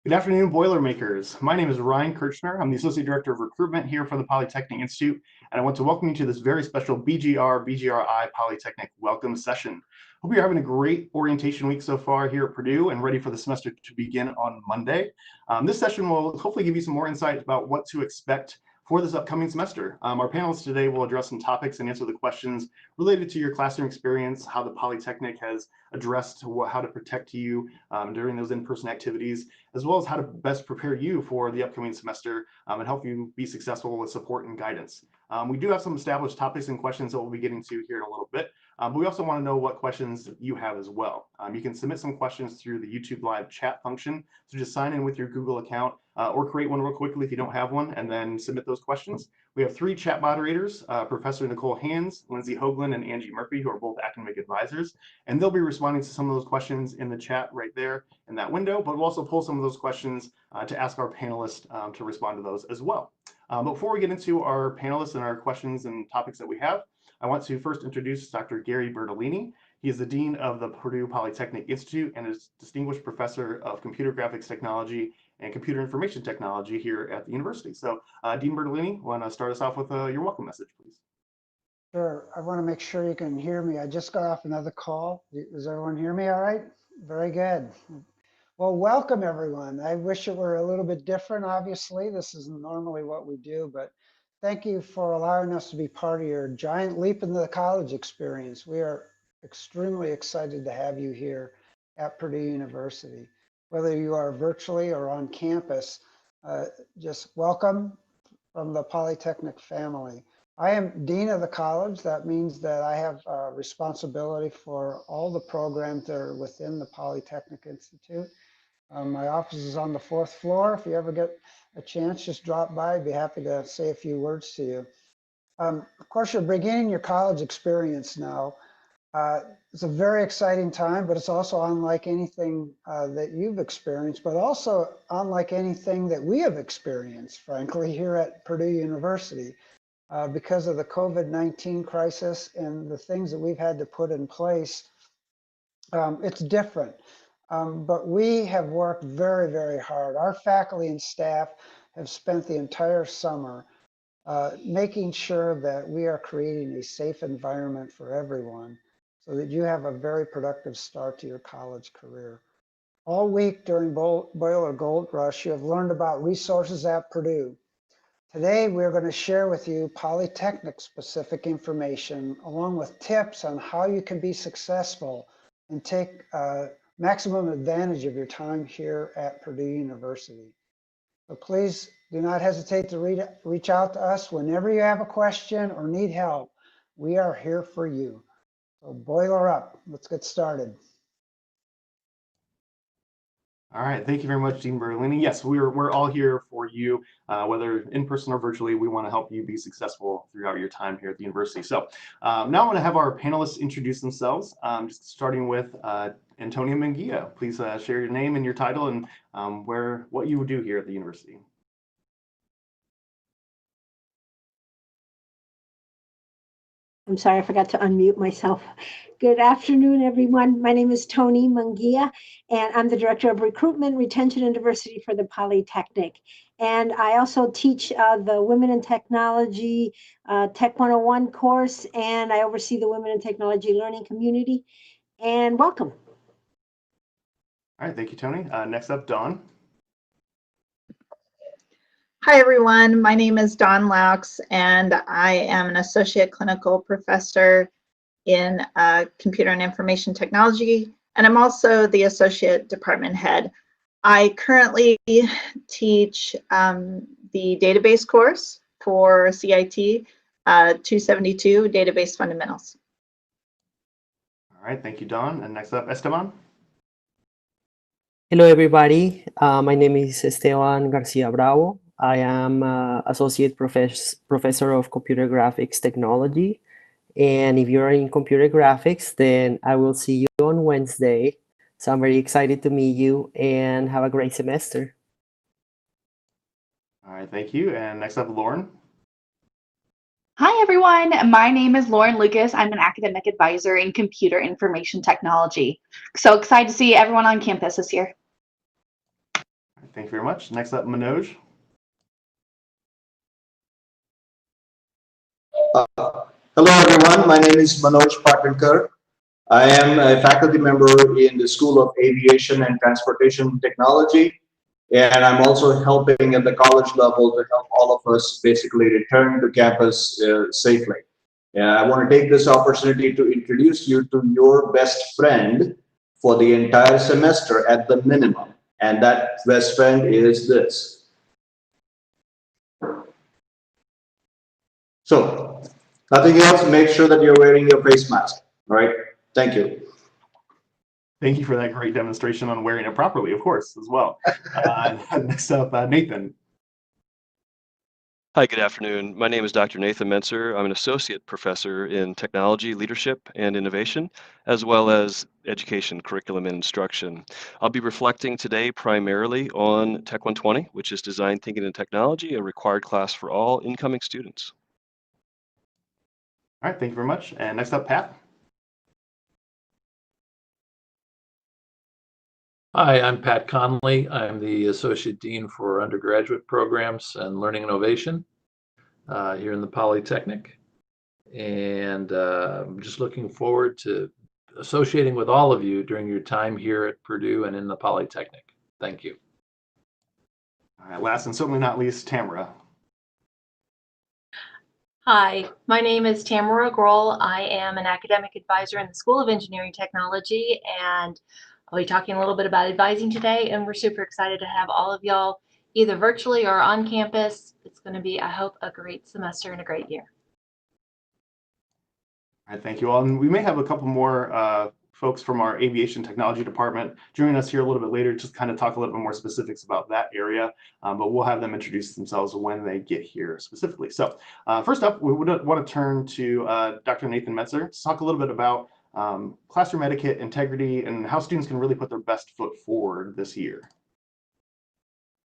Good afternoon, Boilermakers. My name is Ryan Kirchner. I'm the Associate Director of Recruitment here for the Polytechnic Institute, and I want to welcome you to this very special BGRI Polytechnic welcome session. Hope you're having a great orientation week so far here at Purdue and ready for the semester to begin on Monday. This session will hopefully give you some more insight about what to expect for this upcoming semester. Our panelists today will address some topics and answer the questions related to your classroom experience, how the Polytechnic has addressed how to protect you during those in-person activities, as well as how to best prepare you for the upcoming semester and help you be successful with support and guidance. We do have some established topics and questions that we'll be getting to here in a little bit, but we also want to know what questions you have as well. You can submit some questions through the YouTube live chat function, so just sign in with your Google account or create one real quickly if you don't have one, and then submit those questions. We have three chat moderators, Professor Nicole Hands, Lindsay Hoagland, and Angie Murphy, who are both academic advisors, and they'll be responding to some of those questions in the chat right there in that window, but we'll also pull some of those questions to ask our panelists to respond to those as well. Before we get into our panelists and our questions and topics that we have, I want to first introduce Dr. Gary Bertoline. He is the Dean of the Purdue Polytechnic Institute and is Distinguished Professor of Computer Graphics Technology and Computer Information Technology here at the university. So Dean Bertoline, want to start us off with your welcome message, please? Sure. I want to make sure you can hear me. I just got off another call. Does everyone hear me all right? Very good. Well, welcome everyone. I wish it were a little bit different, obviously. This isn't normally what we do, but thank you for allowing us to be part of your giant leap into the college experience. We are extremely excited to have you here at Purdue University. Whether you are virtually or on campus, just welcome from the Polytechnic family. I am Dean of the college. That means that I have responsibility for all the programs that are within the Polytechnic Institute. My office is on the 4th floor. If you ever get a chance, just drop by. I'd be happy to say a few words to you. Of course, you're beginning your college experience now. It's a very exciting time, but it's also unlike anything that you've experienced, but also unlike anything that we have experienced, frankly, here at Purdue University. Because of the COVID-19 crisis and the things that we've had to put in place, it's different. But we have worked very, very hard. Our faculty and staff have spent the entire summer making sure that we are creating a safe environment for everyone so that you have a very productive start to your college career. All week during Boiler Gold Rush, you have learned about resources at Purdue. Today, we're going to share with you Polytechnic specific information along with tips on how you can be successful and take maximum advantage of your time here at Purdue University. So please do not hesitate to reach out to us whenever you have a question or need help. We are here for you. So boiler up. Let's get started. All right, thank you very much, Dean Bertoline. Yes, we're all here for you, whether in person or virtually. We want to help you be successful throughout your time here at the university. So now I'm going to have our panelists introduce themselves, just starting with Antonia Munguia. Please share your name and your title and what you would do here at the university. I'm sorry, I forgot to unmute myself. Good afternoon, everyone. My name is Toni Munguia, and I'm the Director of Recruitment, Retention, and Diversity for the Polytechnic. And I also teach the Women in Technology Tech 101 course, and I oversee the Women in Technology Learning Community. And welcome. All right, thank you, Toni. Next up, Dawn. Hi, everyone. My name is Dawn Laux, and I am an Associate Clinical Professor in Computer and Information Technology, and I'm also the Associate Department Head. I currently teach the database course for CIT 272, Database Fundamentals. All right, thank you, Dawn. And next up, Esteban. Hello, everybody. My name is Esteban Garcia Bravo. I am Associate Professor of Computer Graphics Technology. And if you're in computer graphics, then I will see you on Wednesday. So I'm very excited to meet you and have a great semester. All right, thank you. And next up, Lauren. Hi, everyone. My name is Lauren Lucas. I'm an academic advisor in computer information technology. So excited to see everyone on campus this year. Thank you very much. Next up, Manoj. Hello, everyone. My name is Manoj Patwankar. I am a faculty member in the School of Aviation and Transportation Technology, and I'm also helping at the college level to help all of us basically return to campus safely. And I want to take this opportunity to introduce you to your best friend for the entire semester at the minimum. And that best friend is this. So, nothing else, make sure that you're wearing your face mask. All right, thank you. Thank you for that great demonstration on wearing it properly, of course, as well. Next up, Nathan. Hi, good afternoon. My name is Dr. Nathan Mentzer. I'm an associate professor in technology, leadership, and innovation, as well as education, curriculum, and instruction. I'll be reflecting today primarily on Tech 120, which is Design Thinking and Technology, a required class for all incoming students. All right, thank you very much. And next up, Pat. Hi, I'm Pat Conley. I'm the Associate Dean for Undergraduate Programs and Learning Innovation here in the Polytechnic. And I'm just looking forward to associating with all of you during your time here at Purdue and in the Polytechnic. Thank you. All right, last and certainly not least, Tamara. Hi, my name is Tamara Grohl. I am an academic advisor in the School of Engineering Technology, and I'll be talking a little bit about advising today, and we're super excited to have all of y'all either virtually or on campus. It's going to be, I hope, a great semester and a great year. All right, thank you all. And we may have a couple more folks from our aviation technology department joining us here a little bit later, just kind of talk a little bit more specifics about that area, but we'll have them introduce themselves when they get here specifically. So first up, we would want to turn to Dr. Nathan Mentzer to talk a little bit about classroom etiquette, integrity, and how students can really put their best foot forward this year.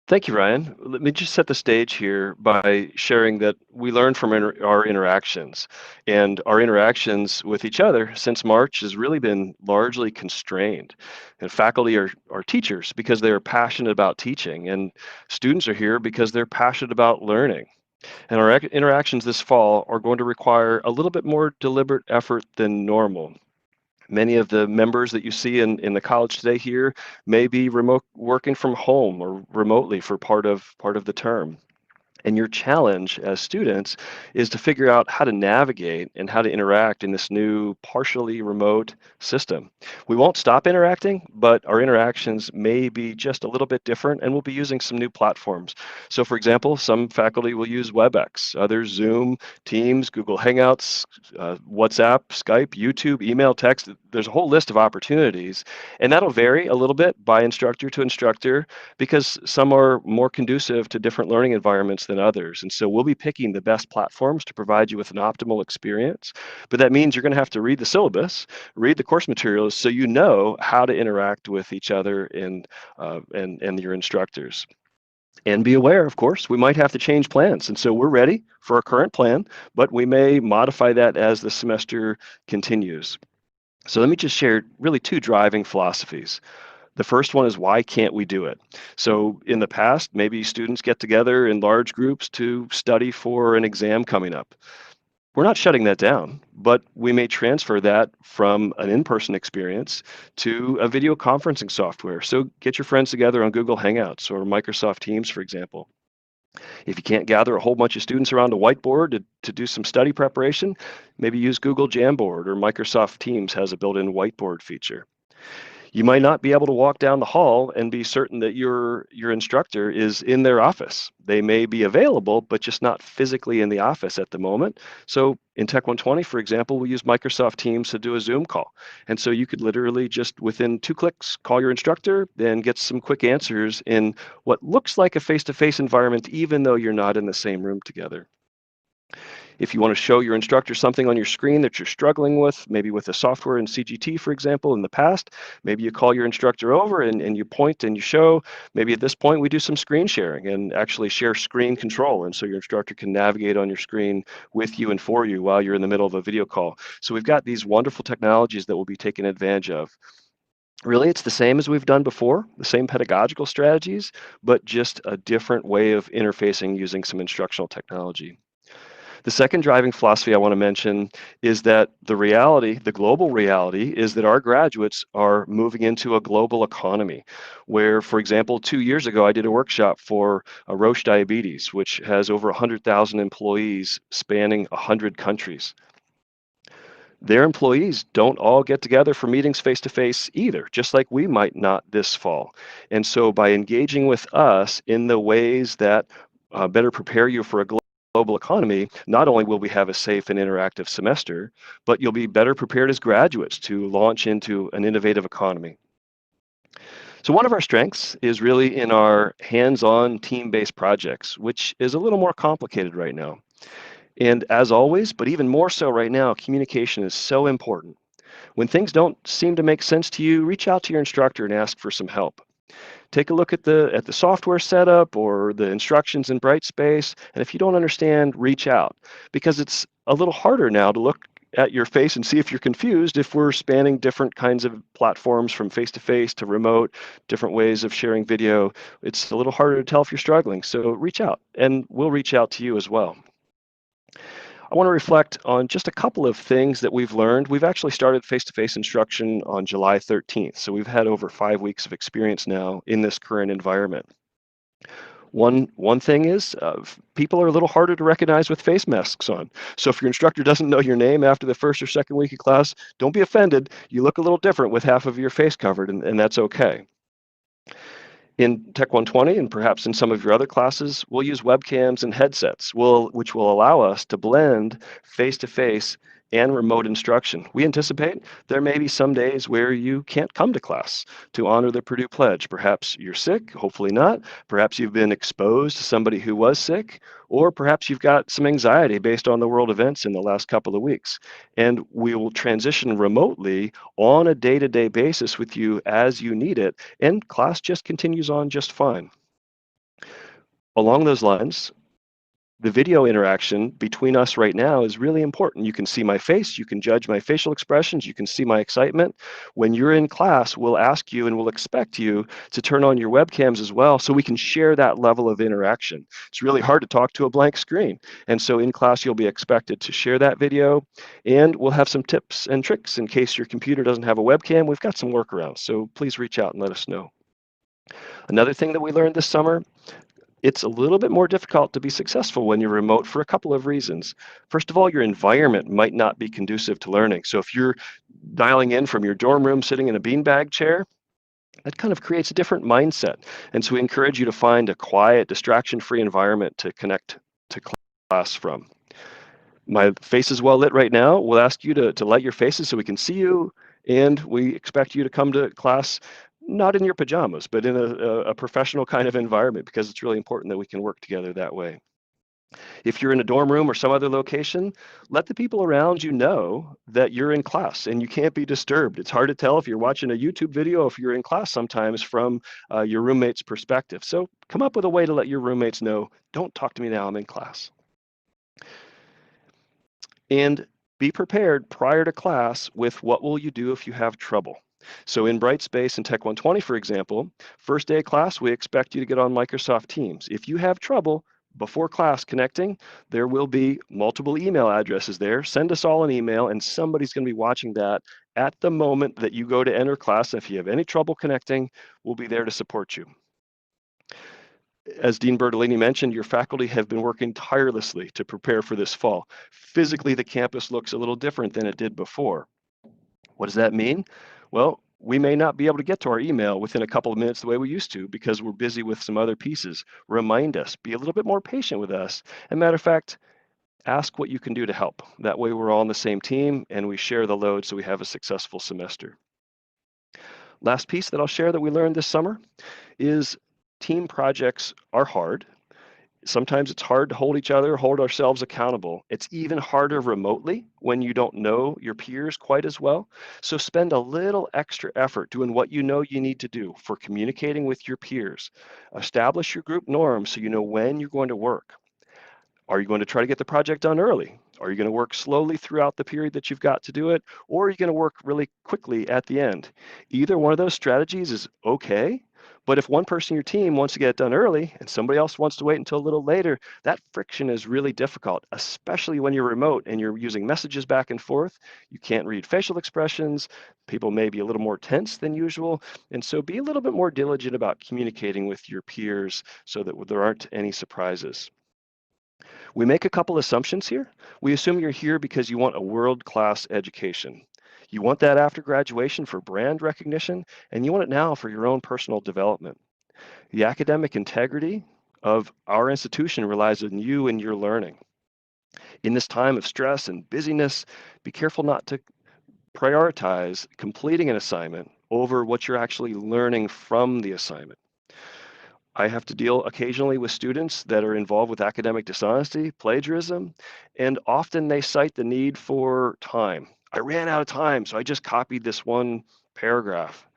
Thank you, Ryan. Let me just set the stage here by sharing that we learn from our interactions, and our interactions with each other since March has really been largely constrained. And faculty are teachers because they are passionate about teaching, and students are here because they're passionate about learning. And our interactions this fall are going to require a little bit more deliberate effort than normal. Many of the members that you see in the college today here may be remote working from home or remotely for part of the term. And your challenge as students is to figure out how to navigate and how to interact in this new partially remote system. We won't stop interacting, but our interactions may be just a little bit different, and we'll be using some new platforms. So for example, some faculty will use WebEx, others Zoom, Teams, Google Hangouts, WhatsApp, Skype, YouTube, email, text. There's a whole list of opportunities, and that'll vary a little bit by instructor to instructor because some are more conducive to different learning environments than others. And so we'll be picking the best platforms to provide you with an optimal experience. But that means you're going to have to read the syllabus, read the course materials, so you know how to interact with each other and your instructors. And be aware, of course, we might have to change plans. And so we're ready for our current plan, but we may modify that as the semester continues. So let me just share really two driving philosophies. The first one is, why can't we do it? So in the past, maybe students get together in large groups to study for an exam coming up. We're not shutting that down, but we may transfer that from an in-person experience to a video conferencing software. So get your friends together on Google Hangouts or Microsoft Teams, for example. If you can't gather a whole bunch of students around a whiteboard to do some study preparation, maybe use Google Jamboard, or Microsoft Teams has a built-in whiteboard feature. You might not be able to walk down the hall and be certain that your instructor is in their office. They may be available, but just not physically in the office at the moment. So in Tech 120, for example, we use Microsoft Teams to do a Zoom call. And so you could literally just within 2 clicks call your instructor and get some quick answers in what looks like a face-to-face environment, even though you're not in the same room together. If you want to show your instructor something on your screen that you're struggling with, maybe with a software in CGT, for example, in the past, maybe you call your instructor over and you point and you show. Maybe at this point we do some screen sharing and actually share screen control. And so your instructor can navigate on your screen with you and for you while you're in the middle of a video call. So we've got these wonderful technologies that we'll be taking advantage of. Really, it's the same as we've done before, the same pedagogical strategies, but just a different way of interfacing using some instructional technology. The second driving philosophy I want to mention is that the reality, the global reality, is that our graduates are moving into a global economy where, for example, 2 years ago, I did a workshop for Roche Diabetes, which has over 100,000 employees spanning 100 countries. Their employees don't all get together for meetings face to face either, just like we might not this fall. And so by engaging with us in the ways that better prepare you for a global economy, not only will we have a safe and interactive semester, but you'll be better prepared as graduates to launch into an innovative economy. So one of our strengths is really in our hands-on team-based projects, which is a little more complicated right now. And as always, but even more so right now, communication is so important. When things don't seem to make sense to you, reach out to your instructor and ask for some help. Take a look at the software setup or the instructions in Brightspace, and if you don't understand, reach out, because it's a little harder now to look at your face and see if you're confused if we're spanning different kinds of platforms from face-to-face to remote, different ways of sharing video. It's a little harder to tell if you're struggling, so reach out, and we'll reach out to you as well. I want to reflect on just a couple of things that we've learned. We've actually started face-to-face instruction on July 13th, so we've had over 5 weeks of experience now in this current environment. One thing is people are a little harder to recognize with face masks on. So if your instructor doesn't know your name after the first or second week of class, don't be offended. You look a little different with half of your face covered, and that's okay. In Tech 120 and perhaps in some of your other classes, we'll use webcams and headsets, which will allow us to blend face-to-face and remote instruction. We anticipate there may be some days where you can't come to class to honor the Purdue Pledge. Perhaps you're sick, hopefully not. Perhaps you've been exposed to somebody who was sick, or perhaps you've got some anxiety based on the world events in the last couple of weeks. And we will transition remotely on a day-to-day basis with you as you need it, and class just continues on just fine. Along those lines, the video interaction between us right now is really important. You can see my face, you can judge my facial expressions, you can see my excitement. When you're in class, we'll ask you and we'll expect you to turn on your webcams as well so we can share that level of interaction. It's really hard to talk to a blank screen. And so in class, you'll be expected to share that video, and we'll have some tips and tricks in case your computer doesn't have a webcam. We've got some workarounds, so please reach out and let us know. Another thing that we learned this summer, it's a little bit more difficult to be successful when you're remote for a couple of reasons. First of all, your environment might not be conducive to learning. So if you're dialing in from your dorm room sitting in a beanbag chair, that kind of creates a different mindset. And so we encourage you to find a quiet, distraction-free environment to connect to class from. My face is well lit right now. We'll ask you to light your faces so we can see you, and we expect you to come to class not in your pajamas, but in a professional kind of environment, because it's really important that we can work together that way. If you're in a dorm room or some other location, let the people around you know that you're in class and you can't be disturbed. It's hard to tell if you're watching a YouTube video, if you're in class sometimes from your roommate's perspective. So come up with a way to let your roommates know, don't talk to me now, I'm in class. And be prepared prior to class with what will you do if you have trouble. So in Brightspace and Tech 120, for example, first day of class, we expect you to get on Microsoft Teams. If you have trouble before class connecting, there will be multiple email addresses there. Send us all an email, and somebody's going to be watching that at the moment that you go to enter class. If you have any trouble connecting, we'll be there to support you. As Dean Bertoline mentioned, your faculty have been working tirelessly to prepare for this fall. Physically, the campus looks a little different than it did before. What does that mean? Well, we may not be able to get to our email within a couple of minutes the way we used to because we're busy with some other pieces. Remind us, be a little bit more patient with us. And matter of fact, ask what you can do to help. That way we're all on the same team and we share the load so we have a successful semester. Last piece that I'll share that we learned this summer is team projects are hard. Sometimes it's hard to hold each other, hold ourselves accountable. It's even harder remotely when you don't know your peers quite as well. So spend a little extra effort doing what you know you need to do for communicating with your peers. Establish your group norms so you know when you're going to work. Are you going to try to get the project done early? Are you going to work slowly throughout the period that you've got to do it? Or are you going to work really quickly at the end? Either one of those strategies is okay, but if one person in your team wants to get it done early and somebody else wants to wait until a little later, that friction is really difficult, especially when you're remote and you're using messages back and forth. You can't read facial expressions. People may be a little more tense than usual. And so be a little bit more diligent about communicating with your peers so that there aren't any surprises. We make a couple assumptions here. We assume you're here because you want a world-class education. You want that after graduation for brand recognition, and you want it now for your own personal development. The academic integrity of our institution relies on you and your learning. In this time of stress and busyness, be careful not to prioritize completing an assignment over what you're actually learning from the assignment. I have to deal occasionally with students that are involved with academic dishonesty, plagiarism, and often they cite the need for time. I ran out of time, so I just copied this one paragraph.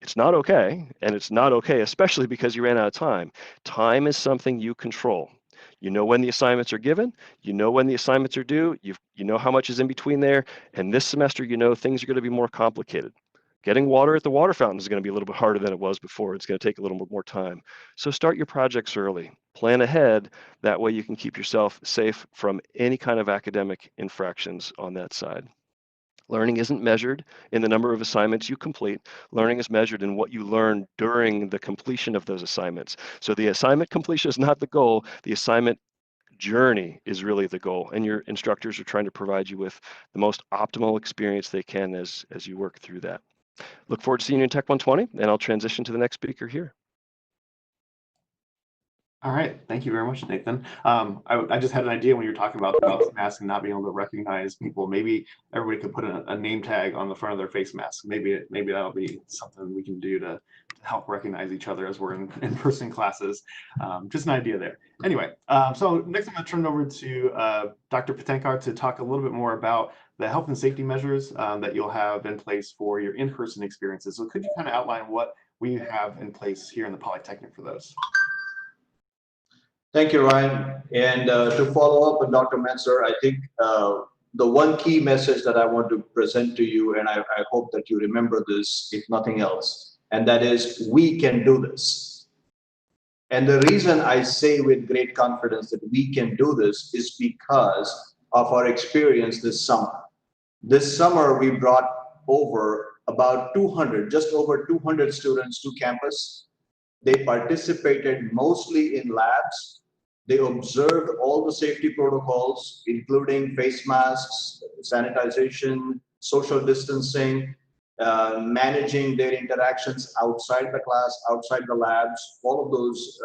It's not okay, and it's not okay, especially because you ran out of time. Time is something you control. You know when the assignments are given, you know when the assignments are due, you know how much is in between there, and this semester you know things are going to be more complicated. Getting water at the water fountain is going to be a little bit harder than it was before. It's going to take a little bit more time. So start your projects early. Plan ahead. That way you can keep yourself safe from any kind of academic infractions on that side. Learning isn't measured in the number of assignments you complete. Learning is measured in what you learn during the completion of those assignments. So the assignment completion is not the goal. The assignment journey is really the goal. And your instructors are trying to provide you with the most optimal experience they can as you work through that. Look forward to seeing you in Tech 120, and I'll transition to the next speaker here. All right, thank you very much, Nathan. I just had an idea when you were talking about the face mask and not being able to recognize people. Maybe everybody could put a name tag on the front of their face mask. Maybe that'll be something we can do to help recognize each other as we're in person classes. Just an idea there. Anyway, so next I'm going to turn it over to Dr. Patenkar to talk a little bit more about the health and safety measures that you'll have in place for your in-person experiences. So could you kind of outline what we have in place here in the Polytechnic for those? Thank you, Ryan. And to follow up with Dr. Mentzer, I think the one key message that I want to present to you, and I hope that you remember this, if nothing else, and that is we can do this. And the reason I say with great confidence that we can do this is because of our experience this summer. This summer, we brought over about 200, just over 200 students to campus. They participated mostly in labs. They observed all the safety protocols, including face masks, sanitization, social distancing, managing their interactions outside the class, outside the labs, all of those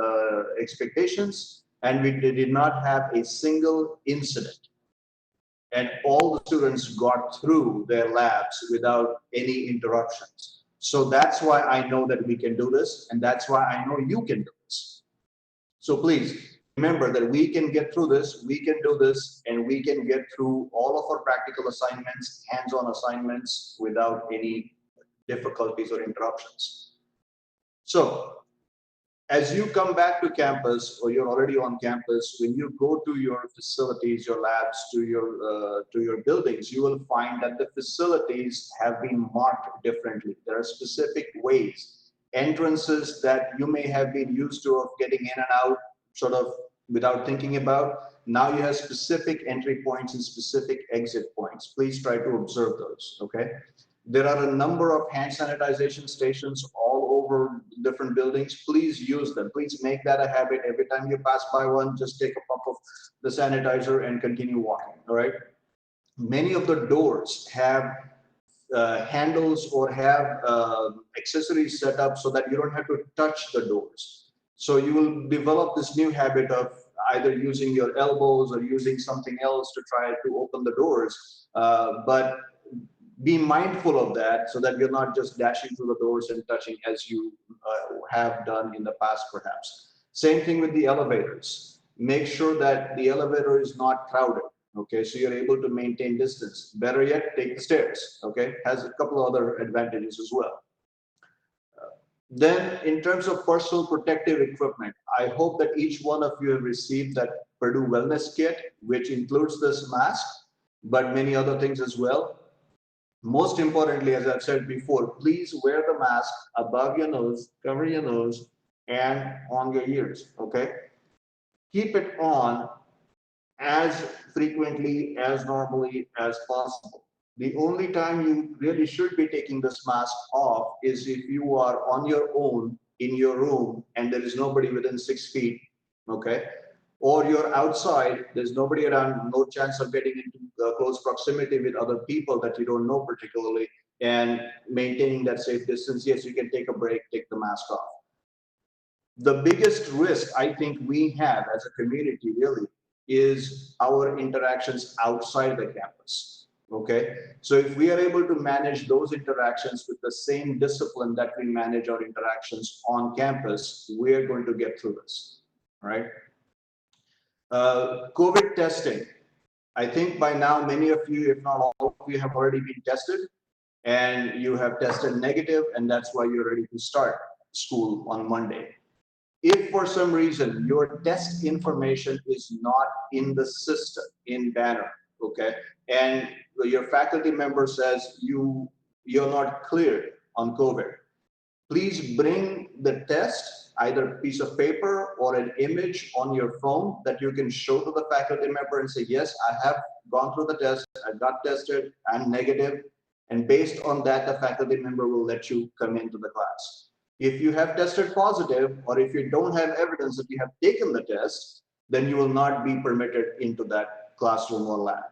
expectations. And we did not have a single incident. And all the students got through their labs without any interruptions. So that's why I know that we can do this, and that's why I know you can do this. So please remember that we can get through this, we can do this, and we can get through all of our practical assignments, hands-on assignments without any difficulties or interruptions. So as you come back to campus, or you're already on campus, when you go to your facilities, your labs, to your buildings, you will find that the facilities have been marked differently. There are specific ways, entrances that you may have been used to of getting in and out sort of without thinking about. Now you have specific entry points and specific exit points. Please try to observe those, okay? There are a number of hand sanitization stations all over different buildings. Please use them. Please make that a habit. Every time you pass by one, just take a pump of the sanitizer and continue walking, all right? Many of the doors have handles or have accessories set up so that you don't have to touch the doors. So you will develop this new habit of either using your elbows or using something else to try to open the doors. But be mindful of that so that you're not just dashing through the doors and touching as you have done in the past, perhaps. Same thing with the elevators. Make sure that the elevator is not crowded, okay? So you're able to maintain distance. Better yet, take the stairs, okay? Has a couple of other advantages as well. Then in terms of personal protective equipment, I hope that each one of you have received that Purdue Wellness Kit, which includes this mask, but many other things as well. Most importantly, as I've said before, please wear the mask above your nose, cover your nose, and on your ears, okay? Keep it on as frequently, as normally as possible. The only time you really should be taking this mask off is if you are on your own in your room and there is nobody within 6 feet, okay? Or you're outside, there's nobody around, no chance of getting into close proximity with other people that you don't know particularly, and maintaining that safe distance. Yes, you can take a break, take the mask off. The biggest risk I think we have as a community really is our interactions outside the campus, okay? So if we are able to manage those interactions with the same discipline that we manage our interactions on campus, we are going to get through this, right? COVID testing. I think by now, many of you, if not all of you, have already been tested and you have tested negative, and that's why you're ready to start school on Monday. If for some reason your test information is not in the system, in Banner, okay, and your faculty member says you're not cleared on COVID, please bring the test, either a piece of paper or an image on your phone that you can show to the faculty member and say, yes, I have gone through the test, I got tested, I'm negative. And based on that, the faculty member will let you come into the class. If you have tested positive, or if you don't have evidence that you have taken the test, then you will not be permitted into that classroom or lab.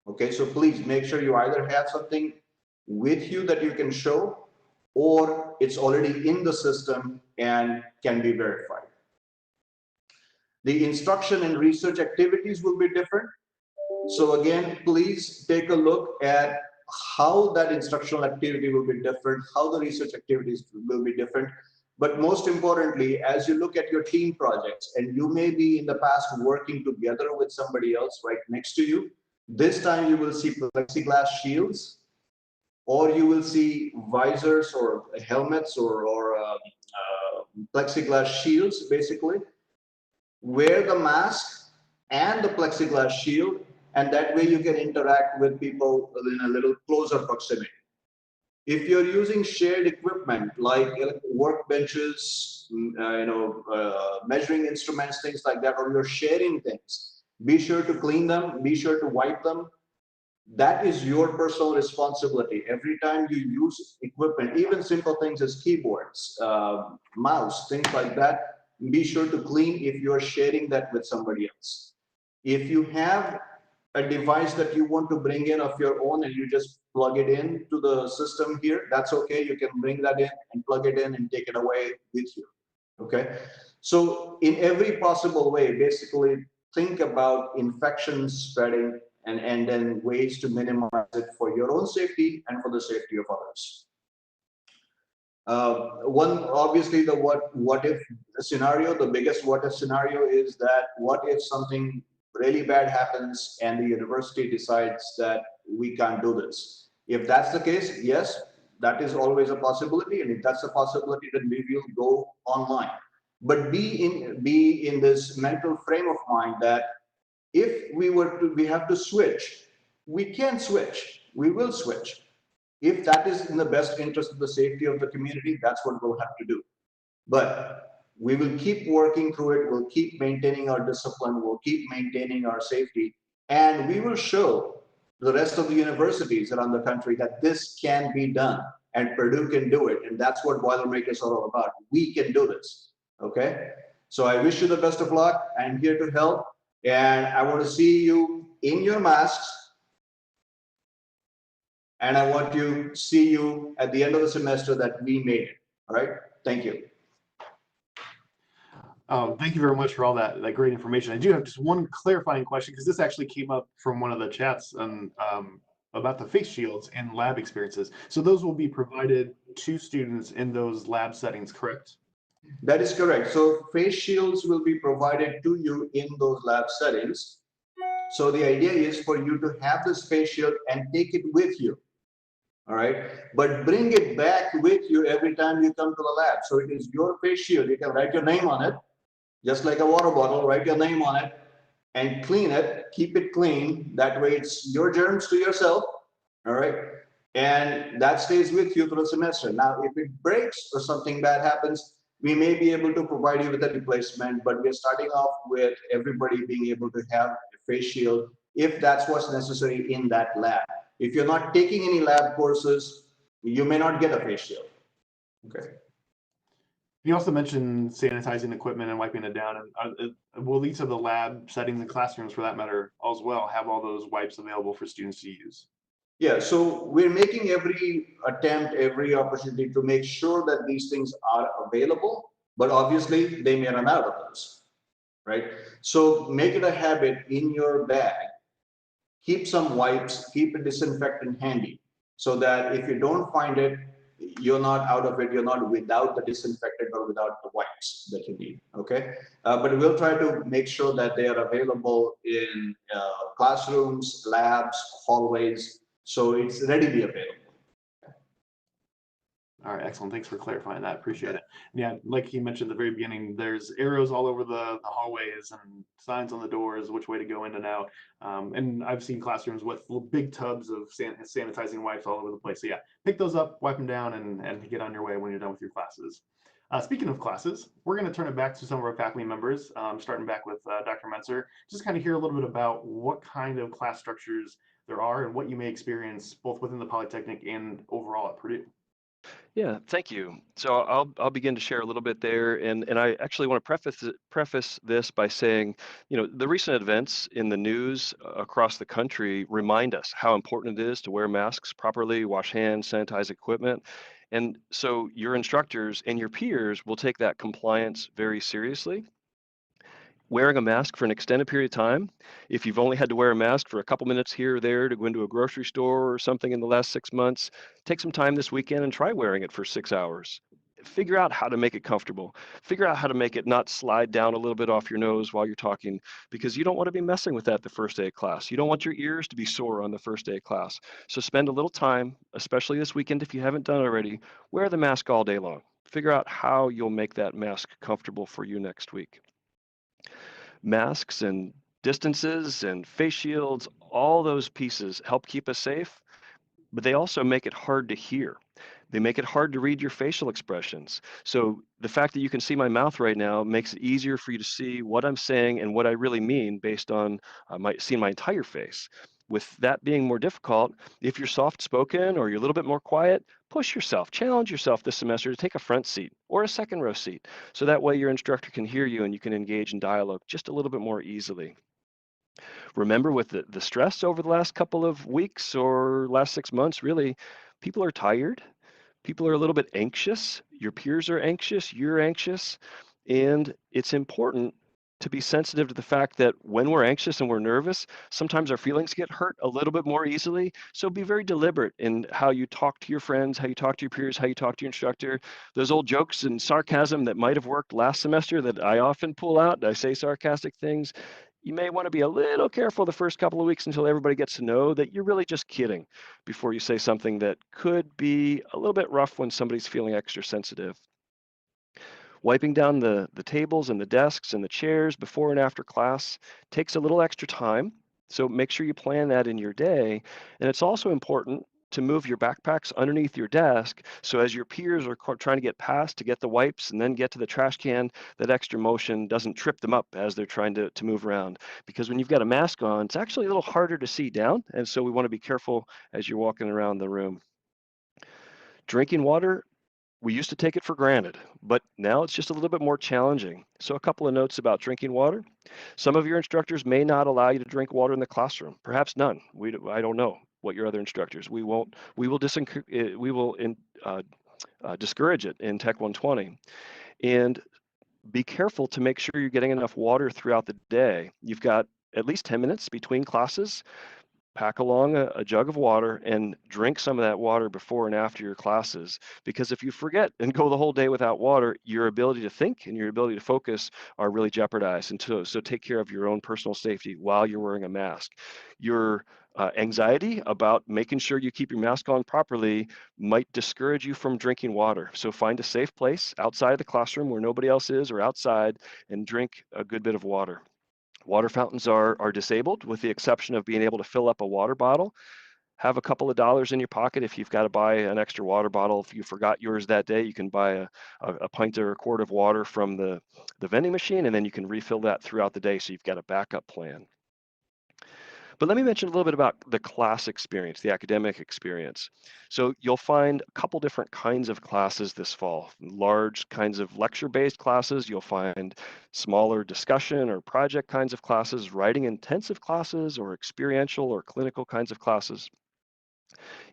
Okay, so please make sure you either have something with you that you can show, or it's already in the system and can be verified. The instruction and research activities will be different. So again, please take a look at how that instructional activity will be different, how the research activities will be different. But most importantly, as you look at your team projects, and you may be in the past working together with somebody else right next to you, this time you will see plexiglass shields, or you will see visors or helmets or plexiglass shields, basically. Wear the mask and the plexiglass shield, and that way you can interact with people in a little closer proximity. If you're using shared equipment like workbenches, measuring instruments, things like that, or you're sharing things, be sure to clean them, be sure to wipe them. That is your personal responsibility. Every time you use equipment, even simple things as keyboards, mouse, things like that, be sure to clean if you're sharing that with somebody else. If you have a device that you want to bring in of your own and you just plug it in to the system here, that's okay. You can bring that in and plug it in and take it away with you, okay? So in every possible way, basically think about infection spreading and then ways to minimize it for your own safety and for the safety of others. Obviously the what if scenario, the biggest what if scenario is that what if something really bad happens and the university decides that we can't do this. If that's the case, yes, that is always a possibility, and if that's a possibility, then we will go online. But be in this mental frame of mind that if we have to switch, we can switch, we will switch. If that is in the best interest of the safety of the community, that's what we'll have to do. But we will keep working through it, we'll keep maintaining our discipline, we'll keep maintaining our safety, and we will show the rest of the universities around the country that this can be done, and Purdue can do it, and that's what Boilermakers are all about. We can do this, okay? So I wish you the best of luck. I'm here to help, and I want to see you in your masks, and I want to see you at the end of the semester that we made it, all right? Thank you. Thank you very much for all that great information. I do have just one clarifying question, because this actually came up from one of the chats about the face shields and lab experiences. So those will be provided to students in those lab settings, correct? That is correct. So face shields will be provided to you in those lab settings. So the idea is for you to have this face shield and take it with you. all right? But bring it back with you every time you come to the lab. So it is your face shield. You can write your name on it, just like a water bottle, write your name on it and clean it, keep it clean. That way it's your germs to yourself, all right? And that stays with you through the semester. Now, if it breaks or something bad happens, we may be able to provide you with a replacement, but we're starting off with everybody being able to have a face shield if that's what's necessary in that lab. If you're not taking any lab courses, you may not get a face shield. Okay. You also mentioned sanitizing equipment and wiping it down. And will each of the lab settings and classrooms, for that matter, as well, have all those wipes available for students to use? Yeah, so we're making every attempt, every opportunity to make sure that these things are available, but obviously they may run out of those, right? So make it a habit in your bag. Keep some wipes, keep a disinfectant handy so that if you don't find it, you're not out of it, you're not without the disinfectant or without the wipes that you need, okay? But we'll try to make sure that they are available in classrooms, labs, hallways, so it's readily available. All right, excellent. Thanks for clarifying that. Appreciate it. Yeah, like you mentioned at the very beginning, there's arrows all over the hallways and signs on the doors, which way to go in and out. And I've seen classrooms with big tubs of sanitizing wipes all over the place. So yeah, pick those up, wipe them down, and get on your way when you're done with your classes. Speaking of classes, we're going to turn it back to some of our faculty members, starting back with Dr. Mentzer. Just kind of hear a little bit about what kind of class structures there are and what you may experience both within the Polytechnic and overall at Purdue. Yeah, thank you. So I'll begin to share a little bit there, and I actually want to preface this by saying, the recent events in the news across the country remind us how important it is to wear masks properly, wash hands, sanitize equipment, and so your instructors and your peers will take that compliance very seriously. Wearing a mask for an extended period of time, if you've only had to wear a mask for a couple minutes here or there to go into a grocery store or something in the last 6 months, take some time this weekend and try wearing it for 6 hours. Figure out how to make it comfortable. Figure out how to make it not slide down a little bit off your nose while you're talking, because you don't want to be messing with that the first day of class. You don't want your ears to be sore on the first day of class. So spend a little time, especially this weekend if you haven't done already, wear the mask all day long. Figure out how you'll make that mask comfortable for you next week. Masks and distances and face shields, all those pieces help keep us safe, but they also make it hard to hear. They make it hard to read your facial expressions. So the fact that you can see my mouth right now makes it easier for you to see what I'm saying and what I really mean based on seeing my entire face. With that being more difficult, if you're soft-spoken or you're a little bit more quiet, push yourself, challenge yourself this semester to take a front seat or a second row seat. So that way your instructor can hear you and you can engage in dialogue just a little bit more easily. Remember, with the stress over the last couple of weeks or last 6 months, really, people are tired. People are a little bit anxious. Your peers are anxious. You're anxious. And it's important to be sensitive to the fact that when we're anxious and we're nervous, sometimes our feelings get hurt a little bit more easily. So be very deliberate in how you talk to your friends, how you talk to your peers, how you talk to your instructor. Those old jokes and sarcasm that might have worked last semester that I often pull out, I say sarcastic things. You may want to be a little careful the first couple of weeks until everybody gets to know that you're really just kidding before you say something that could be a little bit rough when somebody's feeling extra sensitive. Wiping down the tables and the desks and the chairs before and after class takes a little extra time, so make sure you plan that in your day. And it's also important to move your backpacks underneath your desk, so as your peers are trying to get past to get the wipes and then get to the trash can, that extra motion doesn't trip them up as they're trying to move around. Because when you've got a mask on, it's actually a little harder to see down, and so we want to be careful as you're walking around the room. Drinking water, we used to take it for granted, but now it's just a little bit more challenging. So a couple of notes about drinking water. Some of your instructors may not allow you to drink water in the classroom, perhaps none. I don't know what your other instructors. We will discourage it in Tech 120. And be careful to make sure you're getting enough water throughout the day. You've got at least 10 minutes between classes. pack along a jug of water and drink some of that water before and after your classes. Because if you forget and go the whole day without water, your ability to think and your ability to focus are really jeopardized. And so take care of your own personal safety while you're wearing a mask. Your anxiety about making sure you keep your mask on properly might discourage you from drinking water. So find a safe place outside of the classroom where nobody else is or outside and drink a good bit of water. Water fountains are disabled with the exception of being able to fill up a water bottle. Have a couple of dollars in your pocket if you've got to buy an extra water bottle. If you forgot yours that day, you can buy a pint or a quart of water from the vending machine, and then you can refill that throughout the day so you've got a backup plan. But let me mention a little bit about the class experience, the academic experience. So you'll find a couple different kinds of classes this fall. Large kinds of lecture-based classes, you'll find smaller discussion or project kinds of classes, writing intensive classes, or experiential or clinical kinds of classes.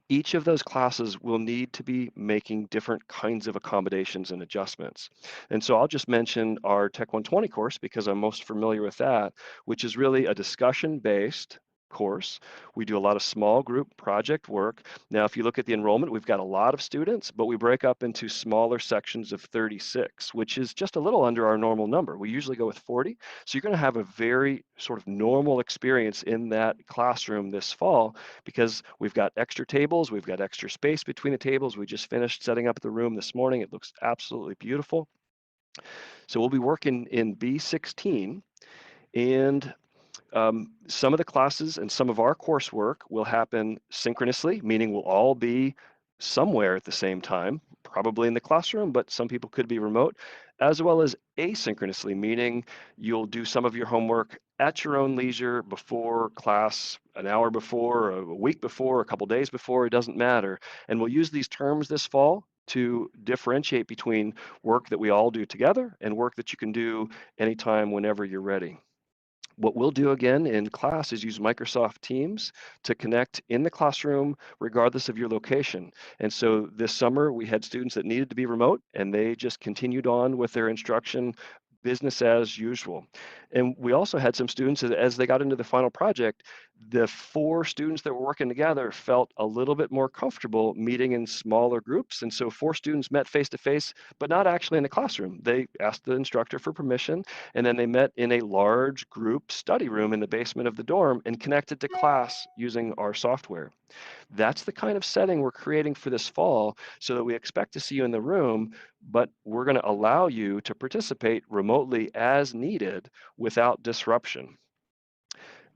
Each of those classes will need to be making different kinds of accommodations and adjustments. And so I'll just mention our Tech 120 course because I'm most familiar with that, which is really a discussion-based course. We do a lot of small group project work. Now, if you look at the enrollment, we've got a lot of students, but we break up into smaller sections of 36, which is just a little under our normal number. We usually go with 40. So you're going to have a very sort of normal experience in that classroom this fall because we've got extra tables, we've got extra space between the tables. We just finished setting up the room this morning. It looks absolutely beautiful. So we'll be working in B16, and some of the classes and some of our coursework will happen synchronously, meaning we'll all be somewhere at the same time, probably in the classroom, but some people could be remote, as well as asynchronously, meaning you'll do some of your homework at your own leisure before class, an hour before, a week before, a couple days before, it doesn't matter. And we'll use these terms this fall to differentiate between work that we all do together and work that you can do anytime, whenever you're ready. What we'll do again in class is use Microsoft Teams to connect in the classroom regardless of your location. And so this summer we had students that needed to be remote and they just continued on with their instruction business as usual. And we also had some students as they got into the final project, the 4 students that were working together felt a little bit more comfortable meeting in smaller groups. And so 4 students met face to face, but not actually in the classroom. They asked the instructor for permission, and then they met in a large group study room in the basement of the dorm and connected to class using our software. That's the kind of setting we're creating for this fall so that we expect to see you in the room, but we're going to allow you to participate remotely as needed without disruption.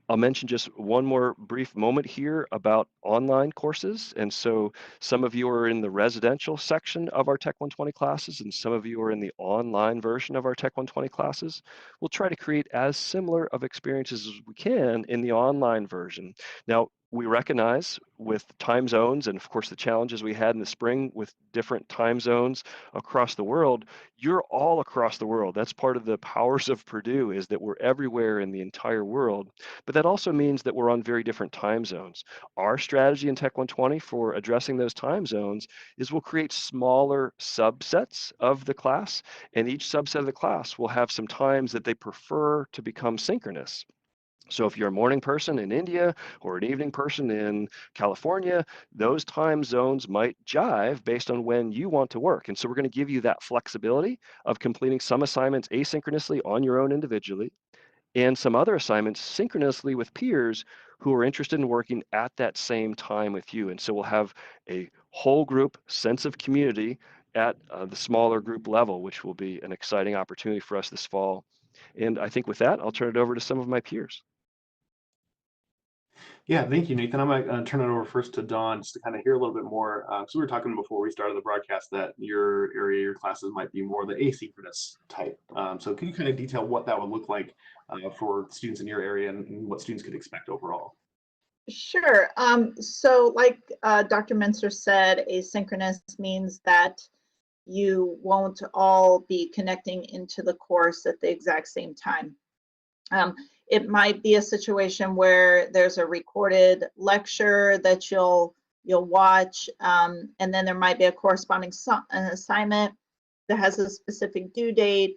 I'll mention just one more brief moment here about online courses. And so some of you are in the residential section of our Tech 120 classes, and some of you are in the online version of our Tech 120 classes. We'll try to create as similar of experiences as we can in the online version. Now, we recognize with time zones and of course the challenges we had in the spring with different time zones across the world, you're all across the world. That's part of the powers of Purdue, is that we're everywhere in the entire world. But that also means that we're on very different time zones. Our strategy in Tech 120 for addressing those time zones is we'll create smaller subsets of the class, and each subset of the class will have some times that they prefer to become synchronous. So if you're a morning person in India or an evening person in California, those time zones might jive based on when you want to work. And so we're going to give you that flexibility of completing some assignments asynchronously on your own individually, and some other assignments synchronously with peers who are interested in working at that same time with you. And so we'll have a whole group sense of community at the smaller group level, which will be an exciting opportunity for us this fall. And I think with that, I'll turn it over to some of my peers. Yeah, thank you, Nathan. I might turn it over first to Dawn just to kind of hear a little bit more. So we were talking before we started the broadcast that your area, your classes might be more the asynchronous type. So can you kind of detail what that would look like for students in your area and what students could expect overall? Sure. So like Dr. Mentzer said, asynchronous means that you won't all be connecting into the course at the exact same time. It might be a situation where there's a recorded lecture that you'll watch, and then there might be a corresponding assignment that has a specific due date.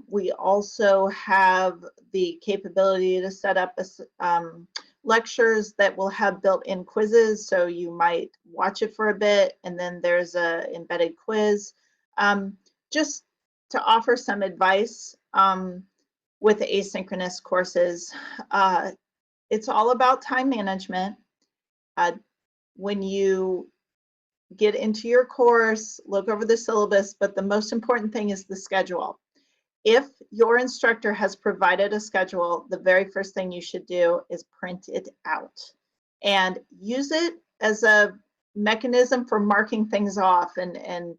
We also have the capability to set up lectures that will have built-in quizzes, so you might watch it for a bit and then there's a embedded quiz. Just to offer some advice with asynchronous courses, it's all about time management. When you get into your course, look over the syllabus, but the most important thing is the schedule. If your instructor has provided a schedule, the very first thing you should do is print it out and use it as a mechanism for marking things off and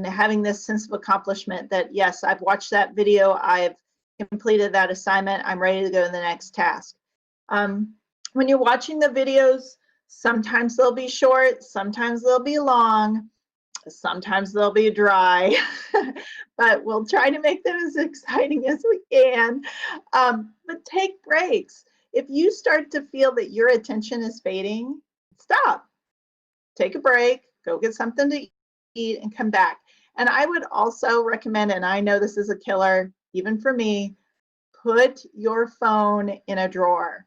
having this sense of accomplishment that, yes, I've watched that video, I've completed that assignment, I'm ready to go to the next task. When you're watching the videos, sometimes they'll be short, sometimes they'll be long, sometimes they'll be dry, but we'll try to make them as exciting as we can. But take breaks. If you start to feel that your attention is fading, stop. Take a break, go get something to eat, and come back. And I would also recommend, and I know this is a killer, even for me, put your phone in a drawer.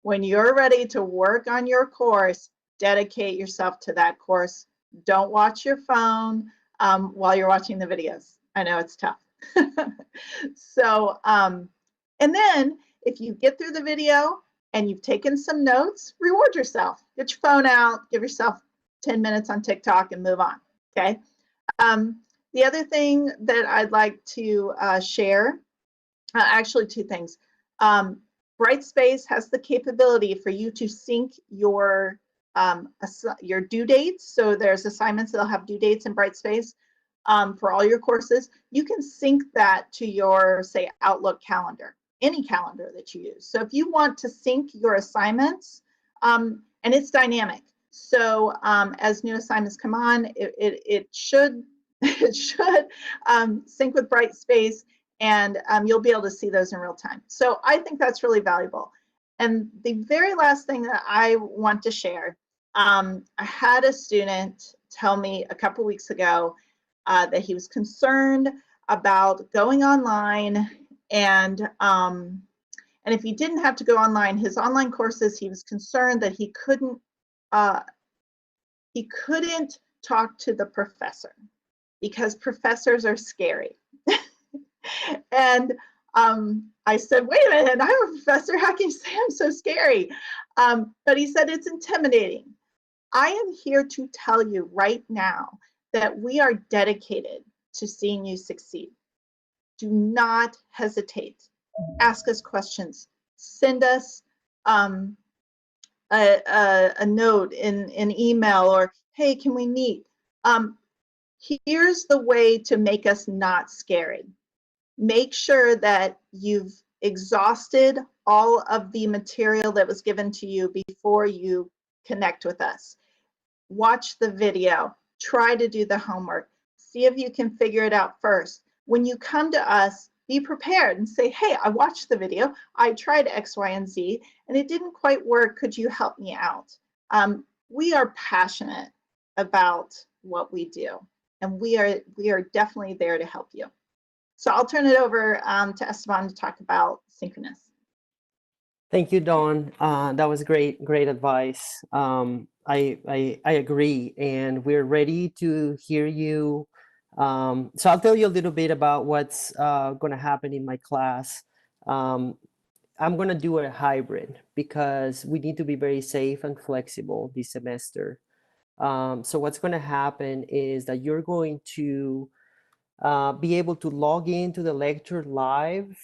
When you're ready to work on your course, dedicate yourself to that course. Don't watch your phone while you're watching the videos. I know it's tough. So, and then if you get through the video and you've taken some notes, reward yourself. Get your phone out, give yourself 10 minutes on TikTok and move on, okay? The other thing that I'd like to share, actually two things. Brightspace has the capability for you to sync your due dates. So there's assignments that'll have due dates in Brightspace for all your courses. You can sync that to your, say, Outlook calendar, any calendar that you use. So if you want to sync your assignments, and it's dynamic. So as new assignments come on, it should sync with Brightspace, and you'll be able to see those in real time. So I think that's really valuable. And the very last thing that I want to share, I had a student tell me a couple weeks ago that he was concerned about going online, and if he didn't have to go online, his online courses, he was concerned that he couldn't talk to the professor because professors are scary. And I said, wait a minute, I'm a professor, how can you say I'm so scary? But he said, it's intimidating. I am here to tell you right now that we are dedicated to seeing you succeed. Do not hesitate. Ask us questions. Send us a note in email, or, hey, can we meet? Here's the way to make us not scary. Make sure that you've exhausted all of the material that was given to you before you connect with us. Watch the video, try to do the homework, see if you can figure it out first. When you come to us, be prepared and say, hey, I watched the video, I tried X, Y, and Z, and it didn't quite work, could you help me out? We are passionate about what we do, and we are definitely there to help you. So I'll turn it over to Esteban to talk about synchronous. Thank you, Dawn. That was great advice. I agree, and we're ready to hear you. So I'll tell you a little bit about what's going to happen in my class. I'm going to do a hybrid because we need to be very safe and flexible this semester. So what's going to happen is that you're going to be able to log into the lecture live.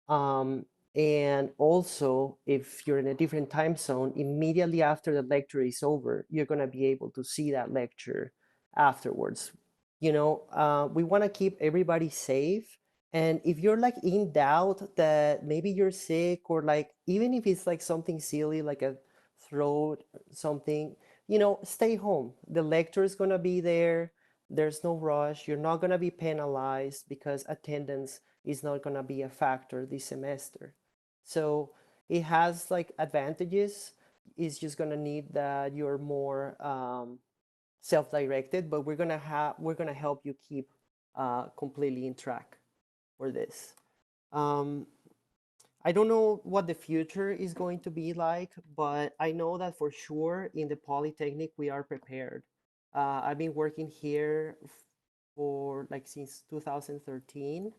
And also, if you're in a different time zone, immediately after the lecture is over, you're going to be able to see that lecture afterwards. You know, we want to keep everybody safe. And if you're like in doubt that maybe you're sick, or like, even if it's like something silly, like a throat, something, you know, stay home. The lecture is going to be there. There's no rush. You're not going to be penalized because attendance is not going to be a factor this semester. So it has like advantages. It's just going to need that you're more self-directed, but we're going to help you keep completely in track for this. I don't know what the future is going to be like, but I know that for sure in the Polytechnic we are prepared. I've been working here for like since 2013.